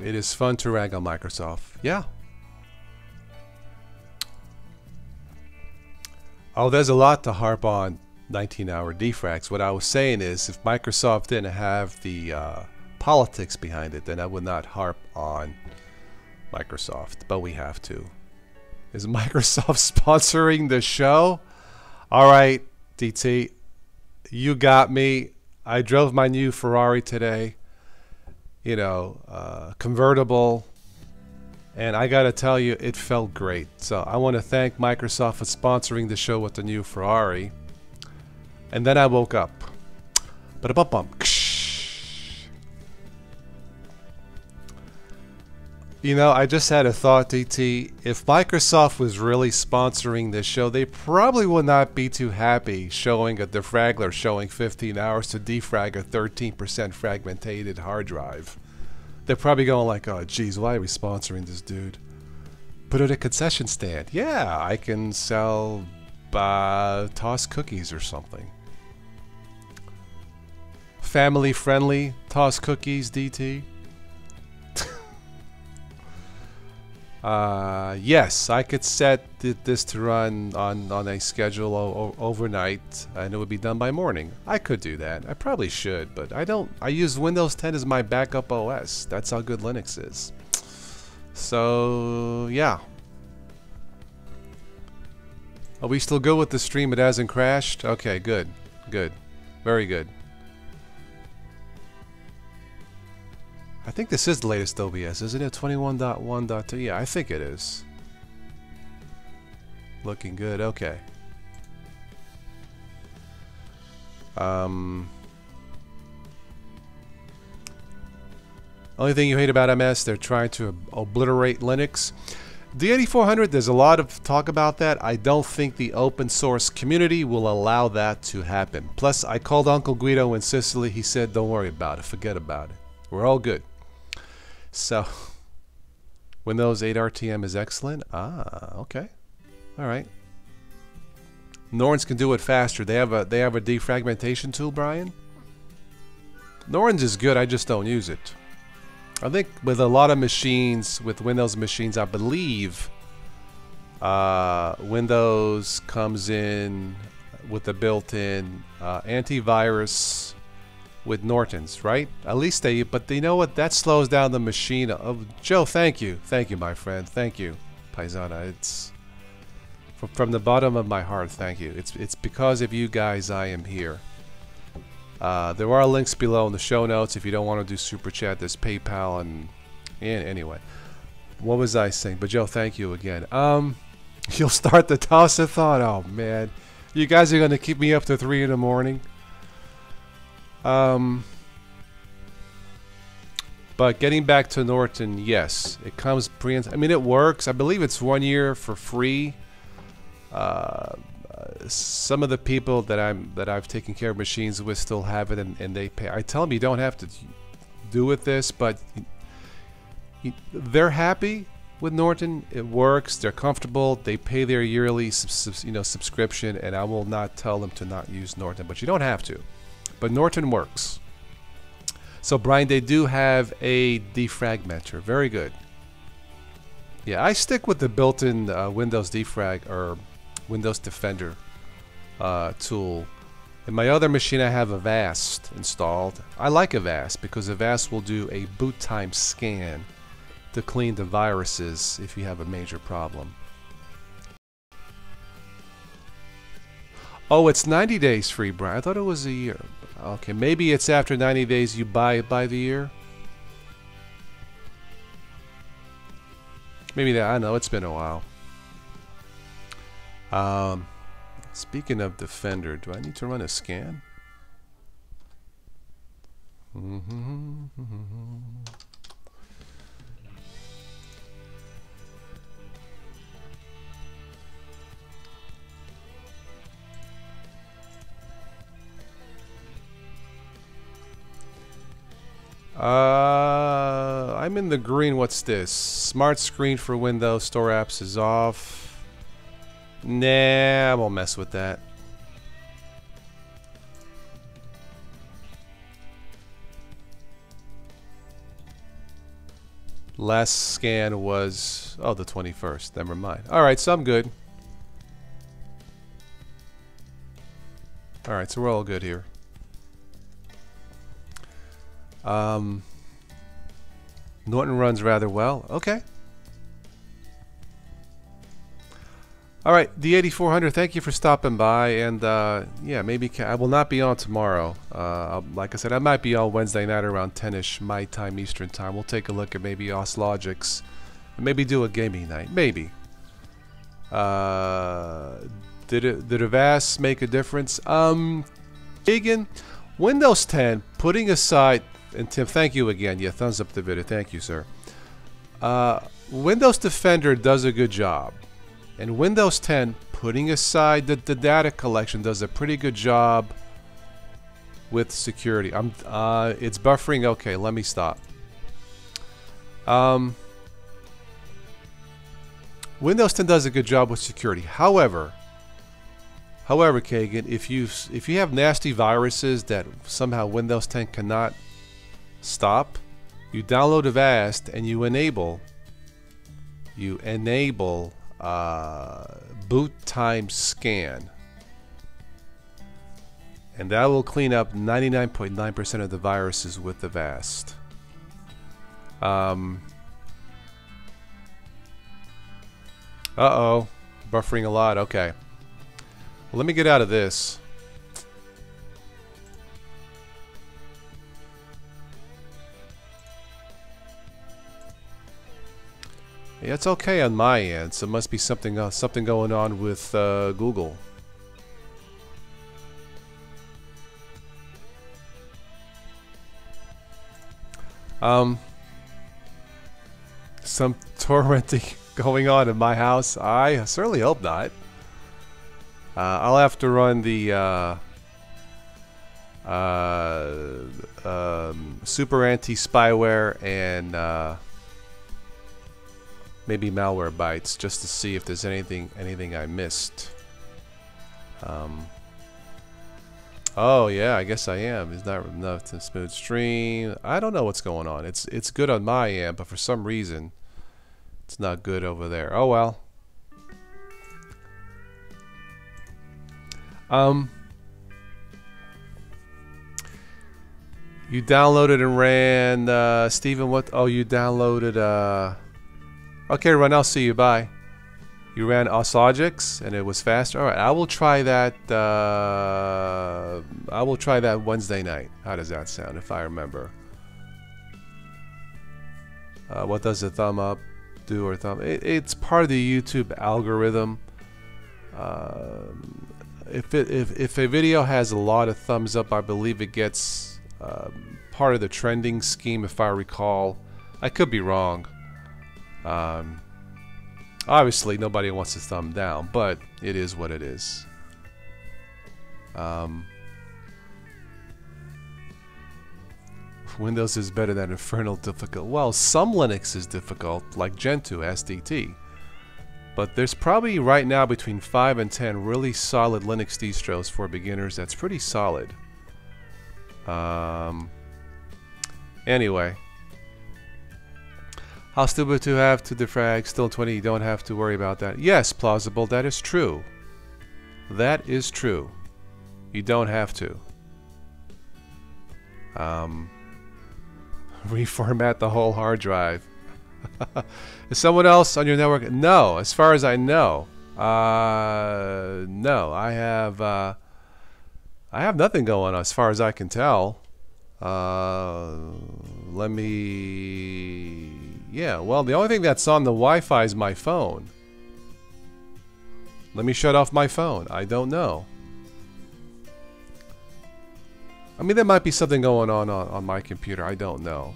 It is fun to rag on Microsoft. Yeah. Oh, there's a lot to harp on 19-hour defrags. What I was saying is, if Microsoft didn't have the politics behind it, then I would not harp on Microsoft. But we have to. Is Microsoft sponsoring the show? All right, DT, you got me. I drove my new Ferrari today. You know, convertible. And I gotta tell you, it felt great. So I want to thank Microsoft for sponsoring the show with the new Ferrari. And then I woke up. Ba-da-bum-bum. You know, I just had a thought, DT. If Microsoft was really sponsoring this show, they probably would not be too happy showing a defragler showing 15 hours to defrag a 13% fragmented hard drive. They're probably going like, oh, geez, why are we sponsoring this dude? Put it at a concession stand. Yeah, I can sell tossed cookies or something. Family friendly tossed cookies, DT. Yes, I could set this to run on a schedule overnight, and it would be done by morning. I could do that. I probably should, but I don't. I use Windows 10 as my backup OS. That's how good Linux is. So, yeah. Are we still good with the stream? It hasn't crashed? Okay, good. Good. Very good. I think this is the latest OBS, isn't it? 21.1.2? Yeah, I think it is. Looking good. Okay. Only thing you hate about MS, they're trying to obliterate Linux. The 8400, there's a lot of talk about that. I don't think the open source community will allow that to happen. Plus, I called Uncle Guido in Sicily. He said, don't worry about it. Forget about it. We're all good. So, Windows 8 RTM is excellent. Ah, okay. All right. Norns can do it faster. They have a defragmentation tool, Brian. Norns is good. I just don't use it. I think with a lot of machines, with Windows machines, I believe Windows comes in with a built-in antivirus with Norton's, right? At least they, but you know what? That slows down the machine. Joe, thank you, my friend, thank you, Paisana. It's from the bottom of my heart. Thank you. It's because of you guys I am here. There are links below in the show notes if you don't want to do super chat. There's PayPal and anyway. What was I saying? But Joe, thank you again. You'll start the toss-a-thon. Oh man, you guys are gonna keep me up to 3 in the morning. But getting back to Norton, yes, it comes I mean, it works. I believe it's 1 year for free. Some of the people that I've taken care of machines with still have it, and they pay. I tell them you don't have to do with this, but they're happy with Norton. It works. They're comfortable. They pay their yearly subscription, and I will not tell them to not use Norton, but you don't have to. But Norton works. So Brian, they do have a defragmenter. Very good. Yeah, I stick with the built-in Windows defrag or Windows Defender tool. In my other machine, I have Avast installed. I like Avast because Avast will do a boot time scan to clean the viruses if you have a major problem. Oh, it's 90 days free, Brian. I thought it was a year. Okay, maybe it's after 90 days you buy it by the year. Maybe that. I know it's been a while. Speaking of Defender, do I need to run a scan? I'm in the green. What's this? Smart screen for Windows Store apps is off. Nah, I won't mess with that. Last scan was, oh, the 21st. Never mind. Alright, so I'm good. Alright, so we're all good here. Norton runs rather well. Okay. Alright, the 8400, thank you for stopping by, and yeah, maybe I will not be on tomorrow. Like I said, I might be on Wednesday night around 10ish my time, Eastern time. We'll take a look at maybe Logics, and maybe do a gaming night, maybe. Did Avast make a difference? Egan, Windows 10, putting aside, and Tim, thank you again. Yeah, thumbs up the video. Thank you, sir. Windows Defender does a good job. And Windows 10, putting aside the data collection, does a pretty good job with security. It's buffering. Okay, let me stop. Windows 10 does a good job with security. However, Kagan, if you have nasty viruses that somehow Windows 10 cannot stop, you download Avast and you enable boot time scan, and that will clean up 99.9% of the viruses with Avast. Uh-oh, buffering a lot. Okay, well, let me get out of this. Yeah, it's okay on my end, so it must be something going on with Google. Some torrenting going on in my house. I certainly hope not. I'll have to run the super anti-spyware and maybe malware bytes just to see if there's anything I missed. Oh yeah, I guess I am. It's not enough to smooth stream. I don't know what's going on. It's good on my end, but for some reason it's not good over there. Oh well. You downloaded and ran Steven, what? Oh, you downloaded okay, Ron, I'll see you. Bye. You ran Osogix and it was faster. All right, I will try that. I will try that Wednesday night. How does that sound? If I remember. What does a thumb up do or thumb? It's part of the YouTube algorithm. If a video has a lot of thumbs up, I believe it gets part of the trending scheme, if I recall. I could be wrong. Obviously nobody wants a thumb down, but it is what it is. Windows is better than Infernal difficult. Well, some Linux is difficult, like Gentoo SDT. But there's probably right now between 5 and 10 really solid Linux distros for beginners. That's pretty solid. Anyway. How stupid to have to defrag, still 20, you don't have to worry about that. Yes, plausible, that is true. That is true. You don't have to. Reformat the whole hard drive. Is someone else on your network? No, as far as I know. No, I have nothing going on as far as I can tell. Let me... Yeah, well, the only thing that's on the Wi-Fi is my phone. Let me shut off my phone. I don't know. I mean, there might be something going on my computer. I don't know.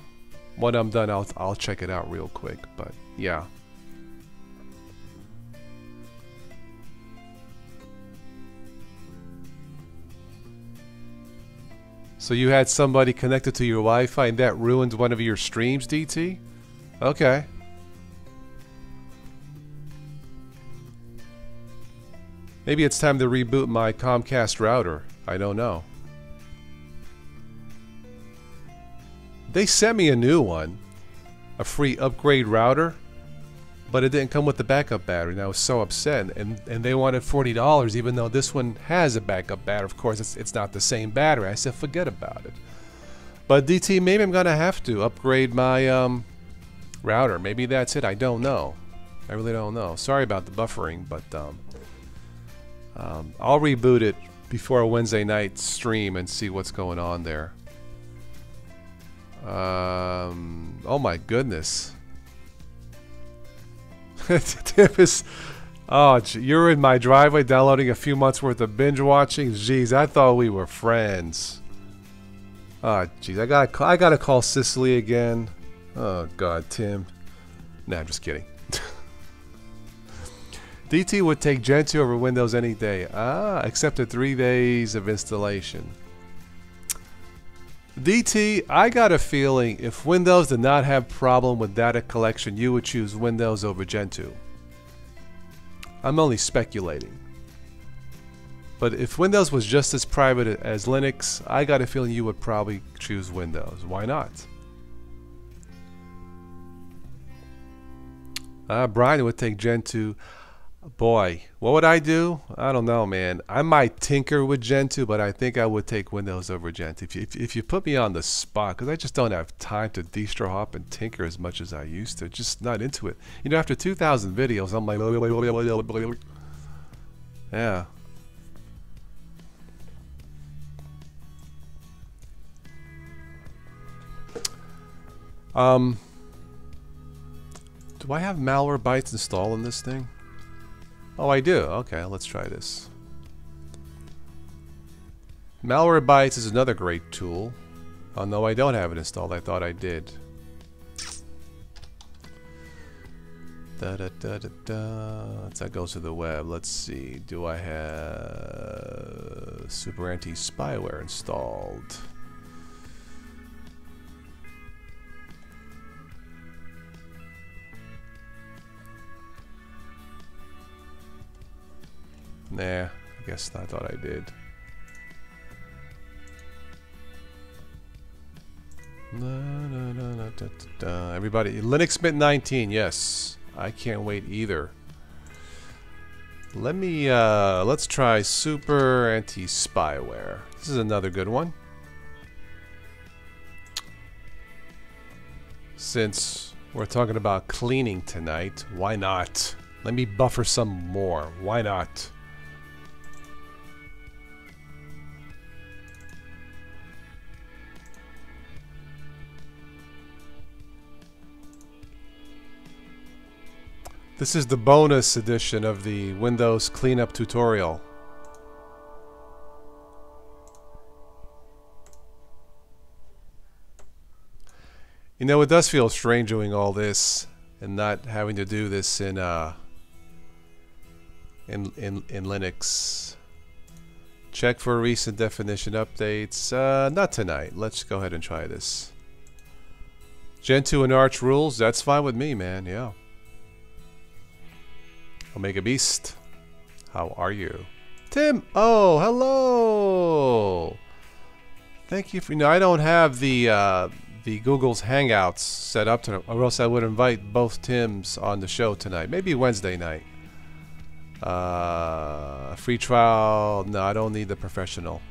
When I'm done, I'll check it out real quick. But yeah. So you had somebody connected to your Wi-Fi and that ruined one of your streams, DT? Okay. Maybe it's time to reboot my Comcast router. I don't know. They sent me a new one, a free upgrade router, but it didn't come with the backup battery, and I was so upset. And they wanted $40, even though this one has a backup battery. Of course, it's not the same battery. I said, forget about it. But DT, maybe I'm gonna have to upgrade my router. Maybe that's it. I don't know. I really don't know. Sorry about the buffering, but I'll reboot it before a Wednesday night stream and see what's going on there. Oh my goodness. Oh, you're in my driveway downloading a few months worth of binge watching. Jeez, I thought we were friends. Oh, jeez, I gotta call Sicily again. Oh God, Tim. Nah, I'm just kidding. DT would take Gentoo over Windows any day. Except the 3 days of installation. DT, I got a feeling if Windows did not have problem with data collection, you would choose Windows over Gentoo. I'm only speculating. But if Windows was just as private as Linux, I got a feeling you would probably choose Windows. Why not? Brian would take Gentoo. Boy, what would I do? I don't know, man. I might tinker with Gentoo, but I think I would take Windows over Gentoo. If you put me on the spot, because I just don't have time to distro hop and tinker as much as I used to. Just not into it. You know, after 2,000 videos, I'm like, yeah. Do I have Malwarebytes installed in this thing? Oh, I do. Okay, let's try this. Malwarebytes is another great tool. Oh no, I don't have it installed. I thought I did. That goes to the web. Let's see. Do I have Super Anti-Spyware installed? Nah, I guess I thought I did. Everybody, Linux Mint 19, yes. I can't wait either. Let's try Super Anti-Spyware. This is another good one. Since we're talking about cleaning tonight, why not? Let me buffer some more. Why not? This is the bonus edition of the Windows cleanup tutorial. You know, it does feel strange doing all this and not having to do this in Linux. Check for recent definition updates. Not tonight. Let's go ahead and try this. Gentoo and Arch rules. That's fine with me, man. Yeah. Omega Beast, how are you? Tim, oh, hello. Thank you for. You know, I don't have the Google's Hangouts set up to, or else I would invite both Tims on the show tonight. Maybe Wednesday night. Free trial. No, I don't need the professional.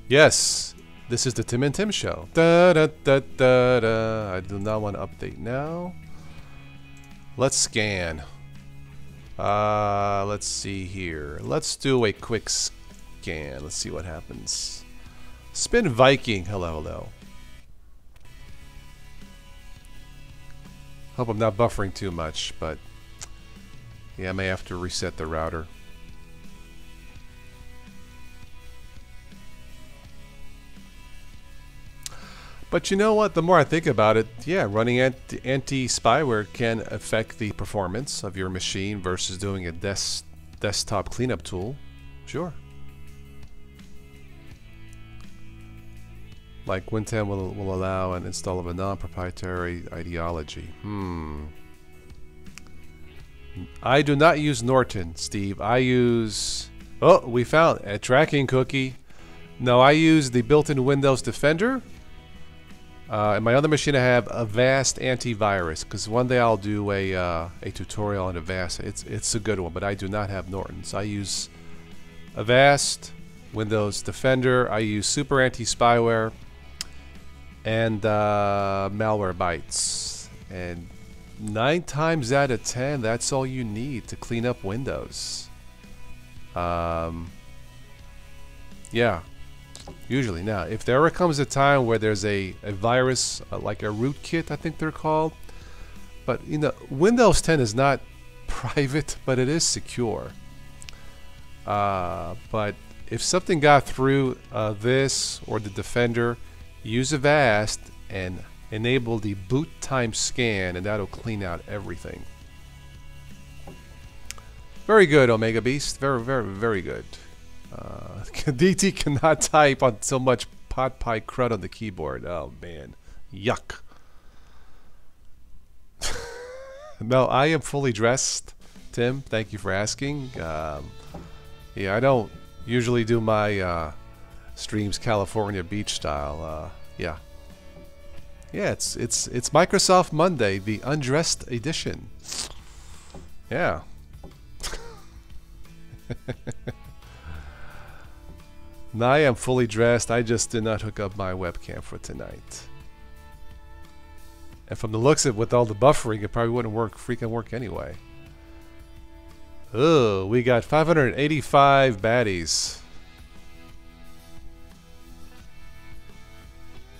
Yes, this is the Tim and Tim show. Da, da, da, da, da. I do not want to update now. Let's scan. Let's see here. Let's do a quick scan. Let's see what happens. Spin Viking. Hello, hello. Hope I'm not buffering too much, but yeah, I may have to reset the router. But you know what? The more I think about it, yeah, running anti-spyware can affect the performance of your machine versus doing a desktop cleanup tool. Sure. Like Win10 will allow an install of a non-proprietary ideology. I do not use Norton, Steve. I use... Oh, we found a tracking cookie. No, I use the built-in Windows Defender. In my other machine, I have Avast antivirus, because one day I'll do a tutorial on Avast. It's a good one, but I do not have Norton's. I use Avast, Windows Defender. I use Super Anti-Spyware, and Malwarebytes. And 9 times out of 10, that's all you need to clean up Windows. Yeah. Usually. Now, if there ever comes a time where there's a virus, like a rootkit, I think they're called, but you know, Windows 10 is not private, but it is secure. But if something got through this or the Defender, use Avast and enable the boot time scan, and that'll clean out everything. Very good, Omega Beast. Very, very, very good. DT cannot type on so much pot pie crud on the keyboard. Oh, man. Yuck. No, I am fully dressed, Tim. Thank you for asking. Yeah, I don't usually do my streams California beach style. Yeah. Yeah, it's Microsoft Monday, the undressed edition. Yeah. Now I am fully dressed. I just did not hook up my webcam for tonight. And from the looks of it, with all the buffering, it probably wouldn't freaking work anyway. Oh, we got 585 baddies.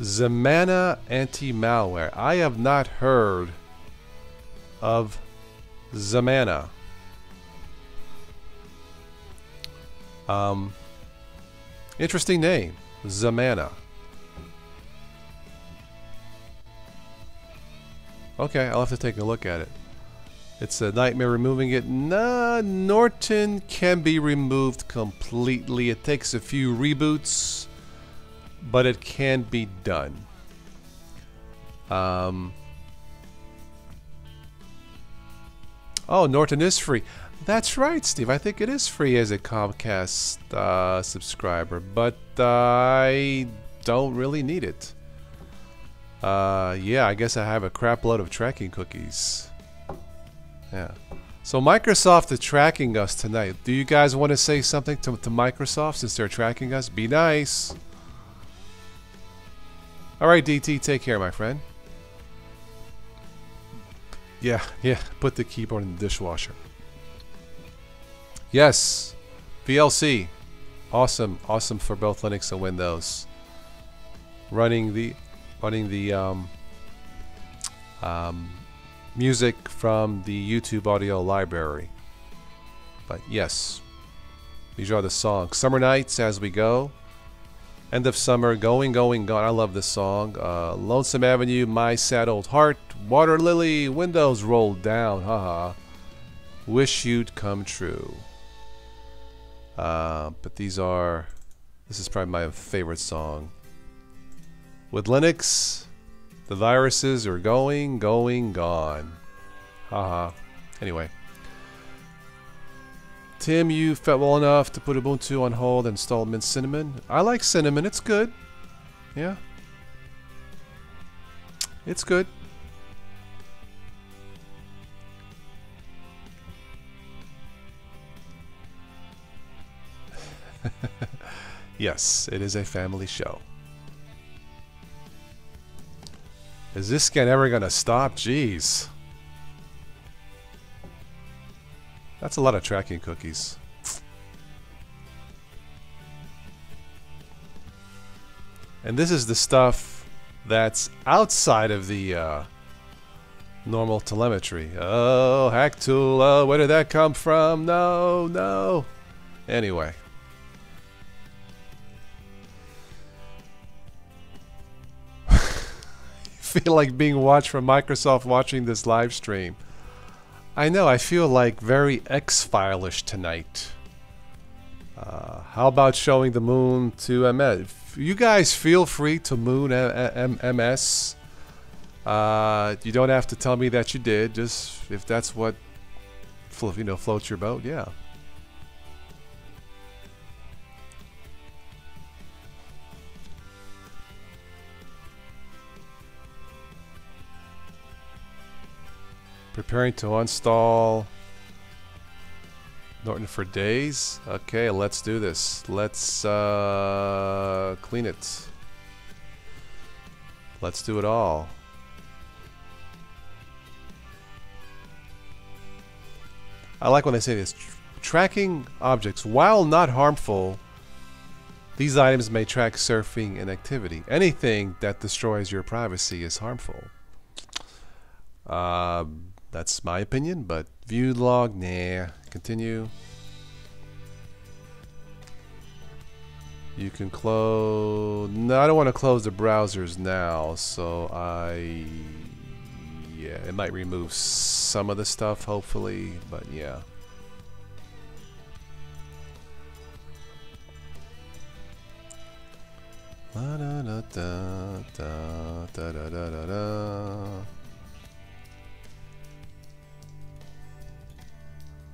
Zamana anti-malware. I have not heard of Zamana. Interesting name, Zamana. Okay, I'll have to take a look at it. It's a nightmare removing it. Nah, Norton can be removed completely. It takes a few reboots, but it can be done. Oh, Norton is free. That's right, Steve. I think it is free as a Comcast subscriber, but I don't really need it. Yeah, I guess I have a crap load of tracking cookies. Yeah. So Microsoft is tracking us tonight. Do you guys want to say something to Microsoft since they're tracking us? Be nice. Alright, DT, take care, my friend. Yeah, put the keyboard in the dishwasher. Yes, VLC, awesome for both Linux and Windows. Running the music from the YouTube audio library. But yes, these are the songs. Summer Nights, As We Go, End of Summer, Going, Going, Gone. I love this song. Lonesome Avenue, My Sad Old Heart, Water Lily, Windows Rolled Down, haha. Wish You'd Come True. But this is probably my favorite song. With Linux, the viruses are going, gone. Haha. Anyway. Tim, you felt well enough to put Ubuntu on hold and install Mint Cinnamon. I like Cinnamon, it's good. Yeah. It's good. Yes, it is a family show. Is this scan ever gonna stop? Jeez. That's a lot of tracking cookies. And this is the stuff that's outside of the normal telemetry. Oh, hack tool. Oh, where did that come from? No. Anyway. Feel like being watched from Microsoft watching this live stream. I know, I feel like very X-File-ish tonight. How about showing the moon to MS? You guys feel free to moon MS. You don't have to tell me that you did. Just if that's what floats your boat, yeah. Preparing to install Norton for days. Okay, let's do this. Let's clean it. Let's do it all. I like when they say this. Tracking objects, while not harmful, these items may track surfing and activity. Anything that destroys your privacy is harmful. That's my opinion, but view log, nah. Continue. You can close... No, I don't want to close the browsers now, so yeah, it might remove some of the stuff, hopefully, but yeah. La da da da da da da da da da.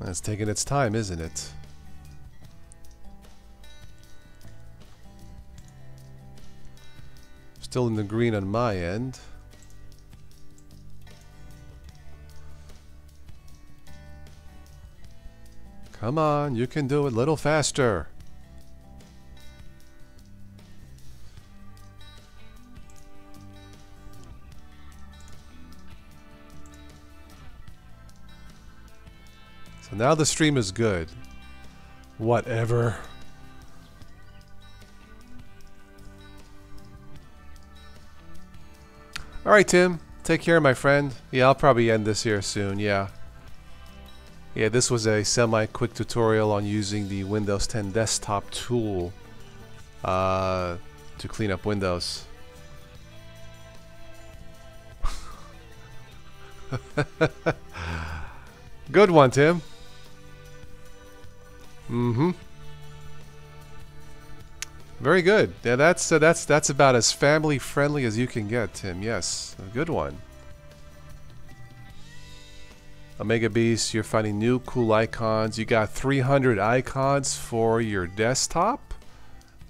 It's taking its time, isn't it? Still in the green on my end. Come on, you can do it a little faster. So now the stream is good. Whatever. Alright, Tim. Take care, my friend. Yeah, I'll probably end this here soon, yeah. Yeah, this was a semi-quick tutorial on using the Windows 10 desktop tool to clean up Windows. Good one, Tim. Mm-hmm. Very good. Yeah, that's about as family friendly as you can get, Tim. Yes, a good one. Omega Beast, you're finding new cool icons. You got 300 icons for your desktop?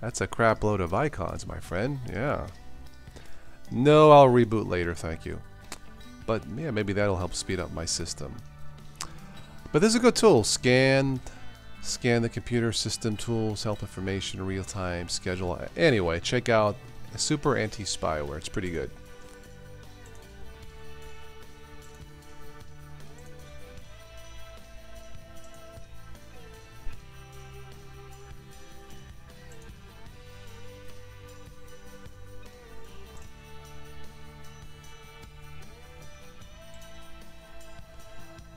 That's a crap load of icons, my friend. Yeah. No, I'll reboot later, thank you. But yeah, maybe that'll help speed up my system. But this is a good tool. Scan the computer system tools, help information, real-time, schedule. Anyway, check out Super Anti-Spyware. It's pretty good.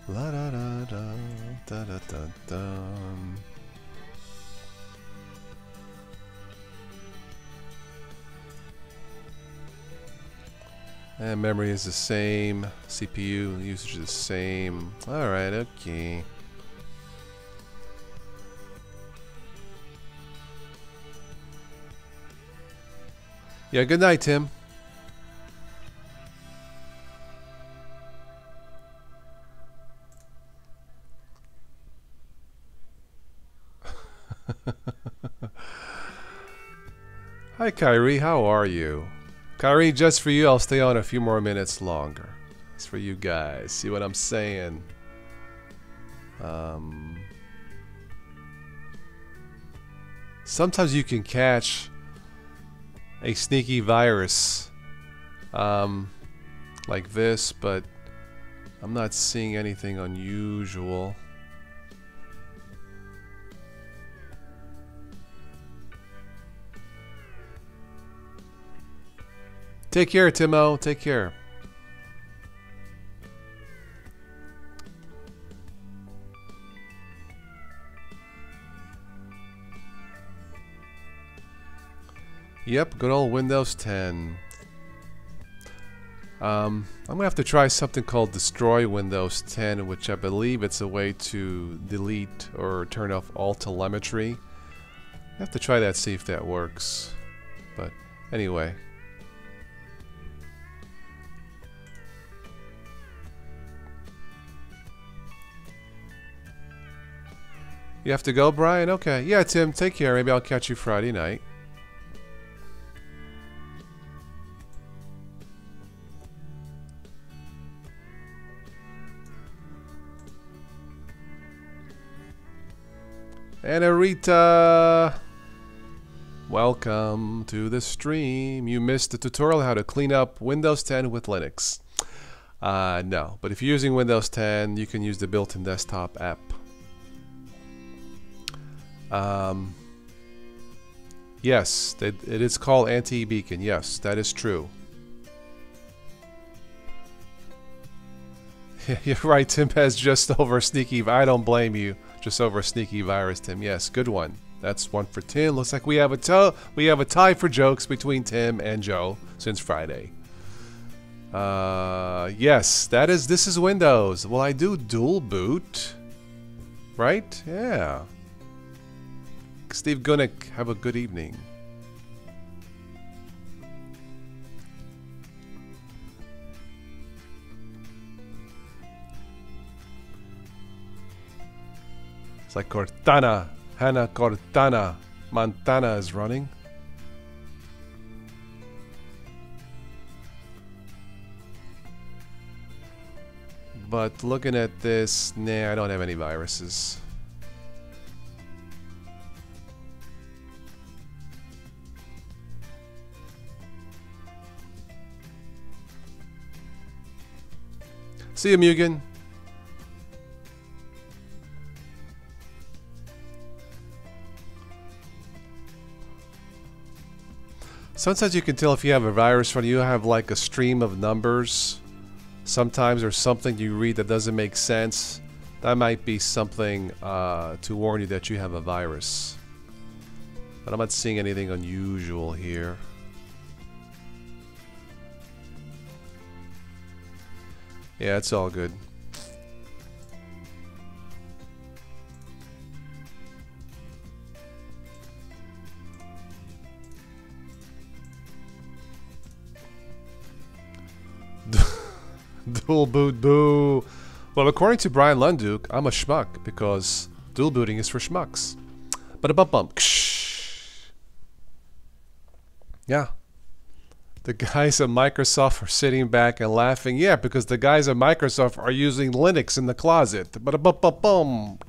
La da da da da da da da. And memory is the same. CPU usage is the same. Alright, okay. Yeah, good night, Tim. Hi, Kyrie. How are you? Kyrie, just for you, I'll stay on a few more minutes longer. It's for you guys. See what I'm saying? Sometimes you can catch a sneaky virus like this, but I'm not seeing anything unusual. Take care, Timo. Take care. Yep, good old Windows 10. I'm gonna have to try something called Destroy Windows 10, which I believe it's a way to delete or turn off all telemetry. I have to try that, see if that works. But anyway. You have to go, Brian? Okay. Yeah, Tim, take care. Maybe I'll catch you Friday night. Anna Rita, welcome to the stream. You missed the tutorial how to clean up Windows 10 with Linux. No, but if you're using Windows 10, you can use the built-in desktop app. Yes, it is called Anti-Beacon. Yes, that is true. You're right, Tim has just over sneaky. I don't blame you. Just over sneaky virus, Tim. Yes, good one. That's one for Tim. Looks like we have a tie for jokes between Tim and Joe since Friday. Yes, this is Windows. Well, I do dual boot, right? Yeah. Steve Gunick, have a good evening. It's like Cortana, Hannah Cortana, Montana is running. But looking at this, nah, I don't have any viruses. See you, Mugen. Sometimes you can tell if you have a virus when you have like a stream of numbers. Sometimes there's something you read that doesn't make sense. That might be something to warn you that you have a virus. But I'm not seeing anything unusual here. Yeah, it's all good. Dual boot, boo. Well, according to Brian Lunduke, I'm a schmuck because dual booting is for schmucks. But a bump bump. Yeah. The guys at Microsoft are sitting back and laughing. Yeah, because the guys at Microsoft are using Linux in the closet. But a bump bump bum.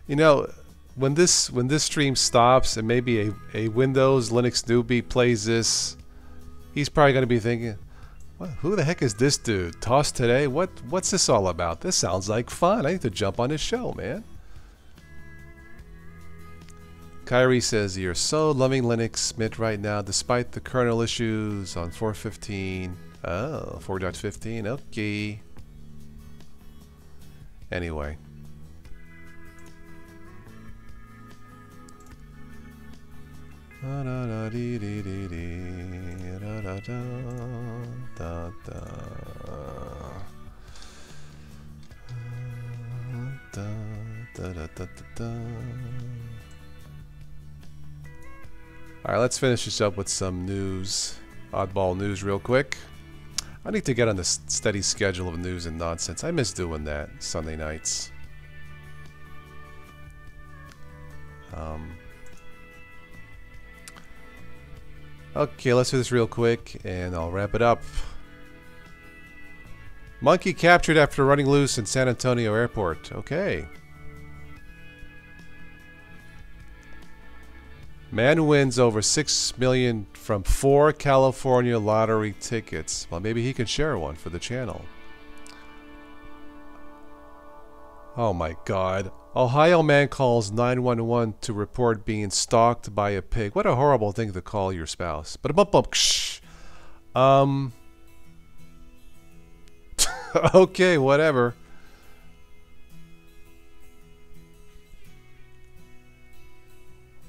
You know, when this stream stops and maybe a Windows Linux newbie plays this, he's probably going to be thinking, who the heck is this dude? Tostoday? What's this all about? This sounds like fun. I need to jump on his show, man. Kyrie says, you're so loving Linux, Mint, right now, despite the kernel issues on 4.15. Oh, 4.15, okay. Anyway. Alright, let's finish this up with some news. Oddball news real quick. I need to get on the steady schedule of news and nonsense. I miss doing that Sunday nights. Okay, let's do this real quick and I'll wrap it up. Monkey captured after running loose in San Antonio airport. Okay. Man wins over $6 million from 4 California lottery tickets. Well, maybe he can share one for the channel. Oh my God. Ohio man calls 911 to report being stalked by a pig. What a horrible thing to call your spouse. But a bump bump. Okay, whatever.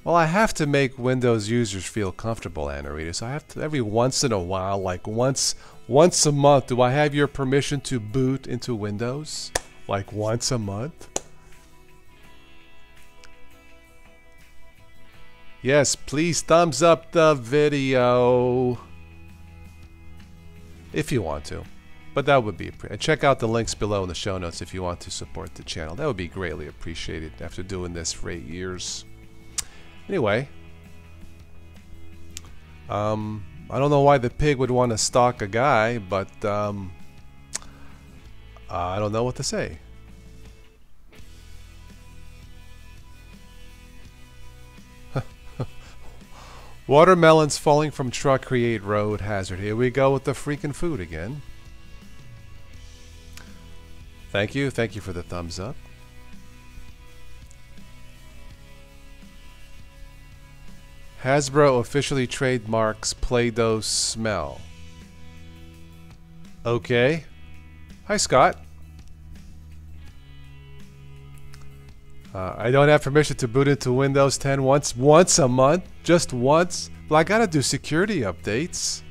Well, I have to make Windows users feel comfortable, Anarita. So I have to, every once in a while, like once a month, do I have your permission to boot into Windows? Like once a month? Yes, please thumbs up the video if you want to. But that would be and check out the links below in the show notes if you want to support the channel. That would be greatly appreciated after doing this for 8 years. Anyway, I don't know why the pig would want to stalk a guy, but I don't know what to say. Watermelons falling from truck create road hazard. Here we go with the freaking food again. Thank you for the thumbs up. Hasbro officially trademarks Play-Doh smell. Okay. Hi, Scott. I don't have permission to boot into Windows 10 once a month. Just once. Well, I gotta do security updates.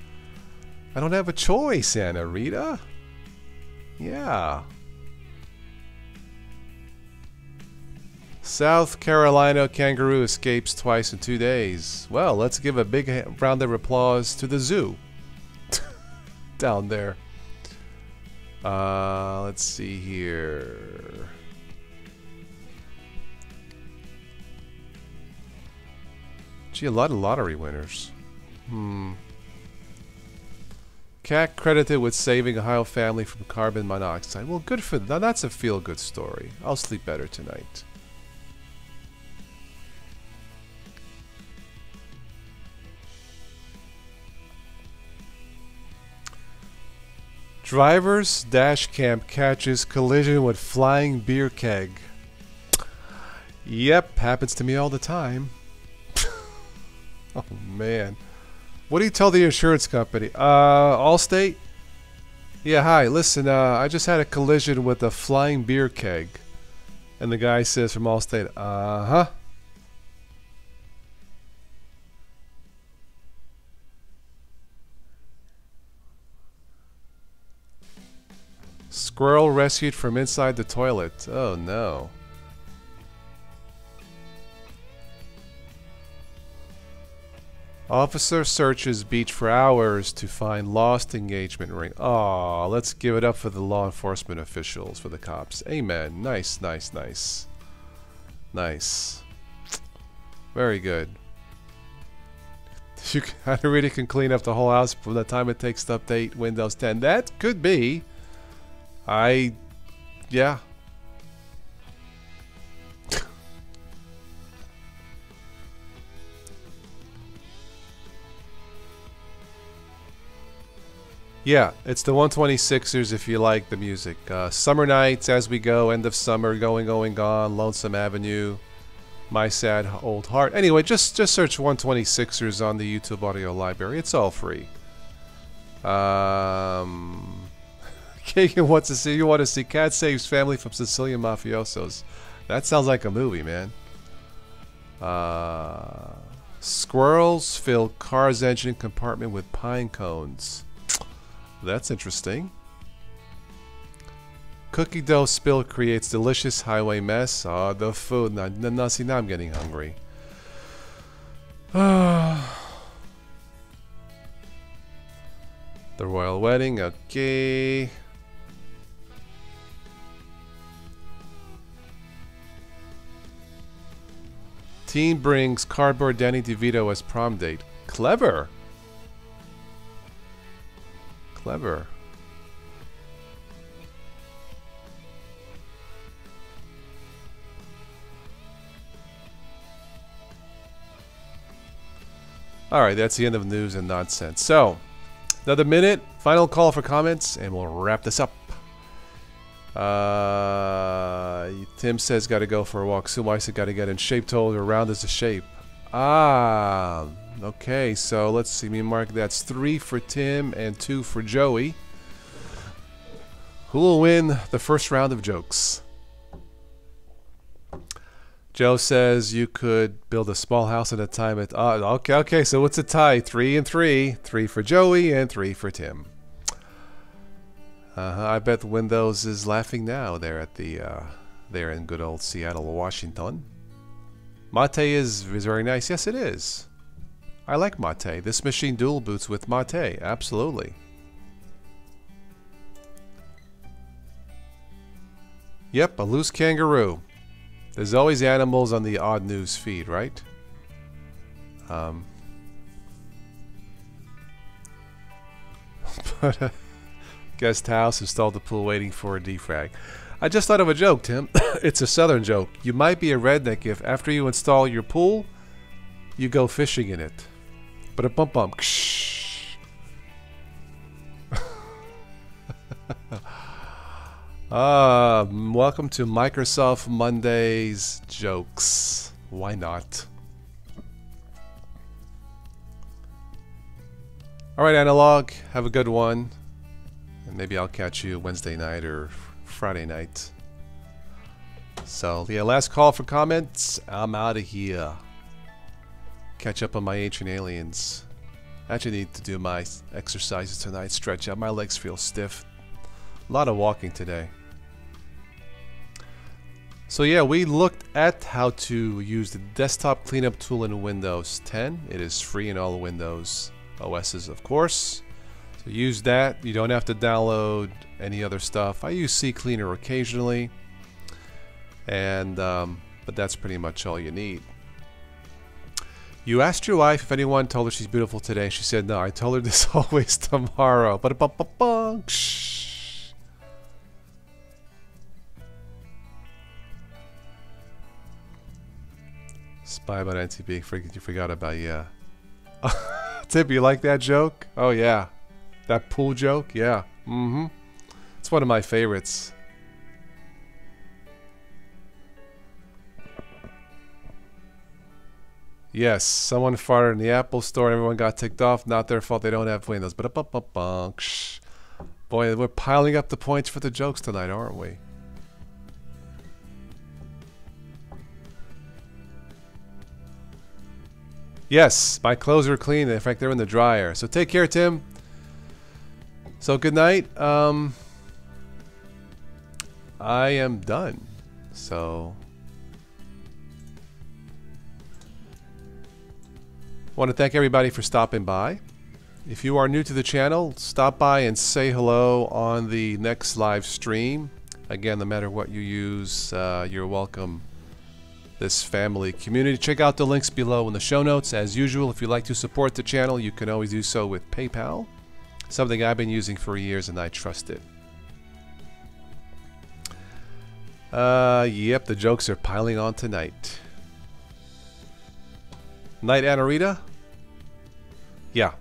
I don't have a choice, Anna Rita. Yeah. South Carolina kangaroo escapes twice in 2 days. Well, let's give a big round of applause to the zoo. Down there. Let's see here. Gee, a lot of lottery winners. Cat credited with saving Ohio family from carbon monoxide. Well, good for them. That's a feel-good story. I'll sleep better tonight. Driver's dash cam catches collision with flying beer keg. Yep, happens to me all the time. Oh man. What do you tell the insurance company? Allstate? Yeah, hi, listen, I just had a collision with a flying beer keg. And the guy says from Allstate, uh-huh. Squirrel rescued from inside the toilet. Oh no. Officer searches beach for hours to find lost engagement ring. Aw, let's give it up for the law enforcement officials, for the cops. Amen. Nice, nice, nice. Nice. Very good. You really can clean up the whole house from the time it takes to update Windows 10. That could be. Yeah. Yeah, it's the 126ers if you like the music. Summer Nights, As We Go, End of Summer, Going, Going, Gone, Lonesome Avenue, My Sad Old Heart. Anyway, just search 126ers on the YouTube audio library. It's all free. Kagan wants to see, you want to see Cat saves family from Sicilian mafiosos. That sounds like a movie, man. Squirrels fill car's engine compartment with pine cones. That's interesting. Cookie dough spill creates delicious highway mess. Oh, the food. Now, see, now I'm getting hungry. The royal wedding. Okay. Teen brings cardboard Danny DeVito as prom date. Clever. Clever. Alright, that's the end of news and nonsense. So, another minute, final call for comments, and we'll wrap this up. Tim says gotta go for a walk. Sumai said gotta get in shape. Told her round is a shape. Okay, so let's see. Me mark that's 3 for Tim and 2 for Joey. Who will win the first round of jokes? Joe says you could build a small house at a time. Okay. So what's a tie? 3 and 3. 3 for Joey and 3 for Tim. I bet Windows is laughing now. There at the there in good old Seattle, Washington. Mate is very nice. Yes, it is. I like Mate. This machine dual boots with Mate. Absolutely. Yep, a loose kangaroo. There's always animals on the odd news feed, right? But guest house, installed the pool, waiting for a defrag. I just thought of a joke, Tim. It's a southern joke. You might be a redneck if after you install your pool, you go fishing in it. But a bump bump. Welcome to Microsoft Mondays jokes. Why not? Alright, Analog. Have a good one. Maybe I'll catch you Wednesday night or Friday night. So yeah, last call for comments. I'm out of here. Catch up on my Ancient Aliens. I actually need to do my exercises tonight. Stretch out. My legs feel stiff. A lot of walking today. So yeah, we looked at how to use the desktop cleanup tool in Windows 10. It is free in all the Windows OSs, of course. So use that. You don't have to download any other stuff. I use CCleaner occasionally, and but that's pretty much all you need. You asked your wife if anyone told her she's beautiful today. She said no. I told her this always tomorrow. Spy about NTB. You forgot about, yeah. Tip, you like that joke? Oh yeah. That pool joke? Yeah. Mm-hmm. It's one of my favorites. Yes, someone farted in the Apple store and everyone got ticked off. Not their fault, they don't have Windows. Boy, we're piling up the points for the jokes tonight, aren't we? Yes, my clothes are clean. In fact, they're in the dryer. So take care, Tim. So good night. I am done. So I want to thank everybody for stopping by. If you are new to the channel, stop by and say hello on the next live stream. Again, no matter what you use, you're welcome. This family community. Check out the links below in the show notes. As usual, if you'd like to support the channel, you can always do so with PayPal. Something I've been using for years and I trust it. Yep, the jokes are piling on tonight. Night, Anarita? Yeah.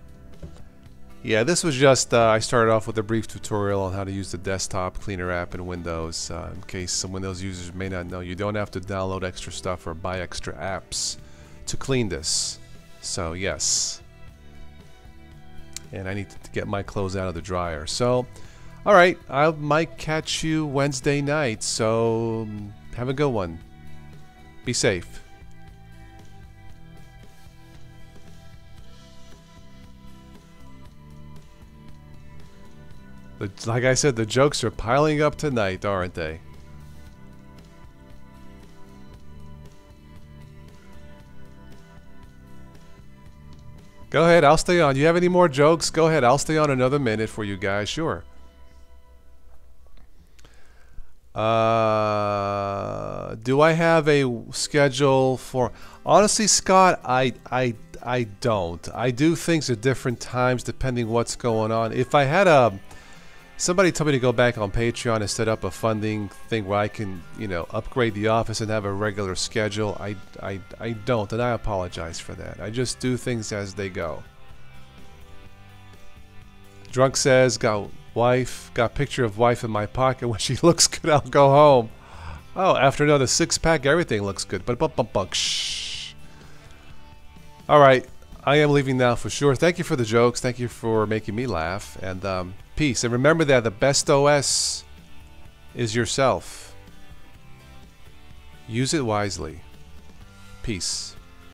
Yeah, this was just, I started off with a brief tutorial on how to use the desktop cleaner app in Windows. In case some Windows users may not know, you don't have to download extra stuff or buy extra apps to clean this. So, yes. And I need to get my clothes out of the dryer. So, alright, I might catch you Wednesday night. So, have a good one. Be safe. Like I said, the jokes are piling up tonight, aren't they? Go ahead, I'll stay on. You have any more jokes? Go ahead, I'll stay on another minute for you guys, sure. Do I have a schedule for... Honestly, Scott, I don't. I do things at different times depending what's going on. If I had a... Somebody told me to go back on Patreon and set up a funding thing where I can, you know, upgrade the office and have a regular schedule. I don't, and I apologize for that. I just do things as they go. Drunk says, got picture of wife in my pocket. When she looks good, I'll go home. Oh, after another 6-pack, everything looks good. But shh. All right, I am leaving now for sure. Thank you for the jokes. Thank you for making me laugh. And peace. And remember that the best OS is yourself. Use it wisely. Peace.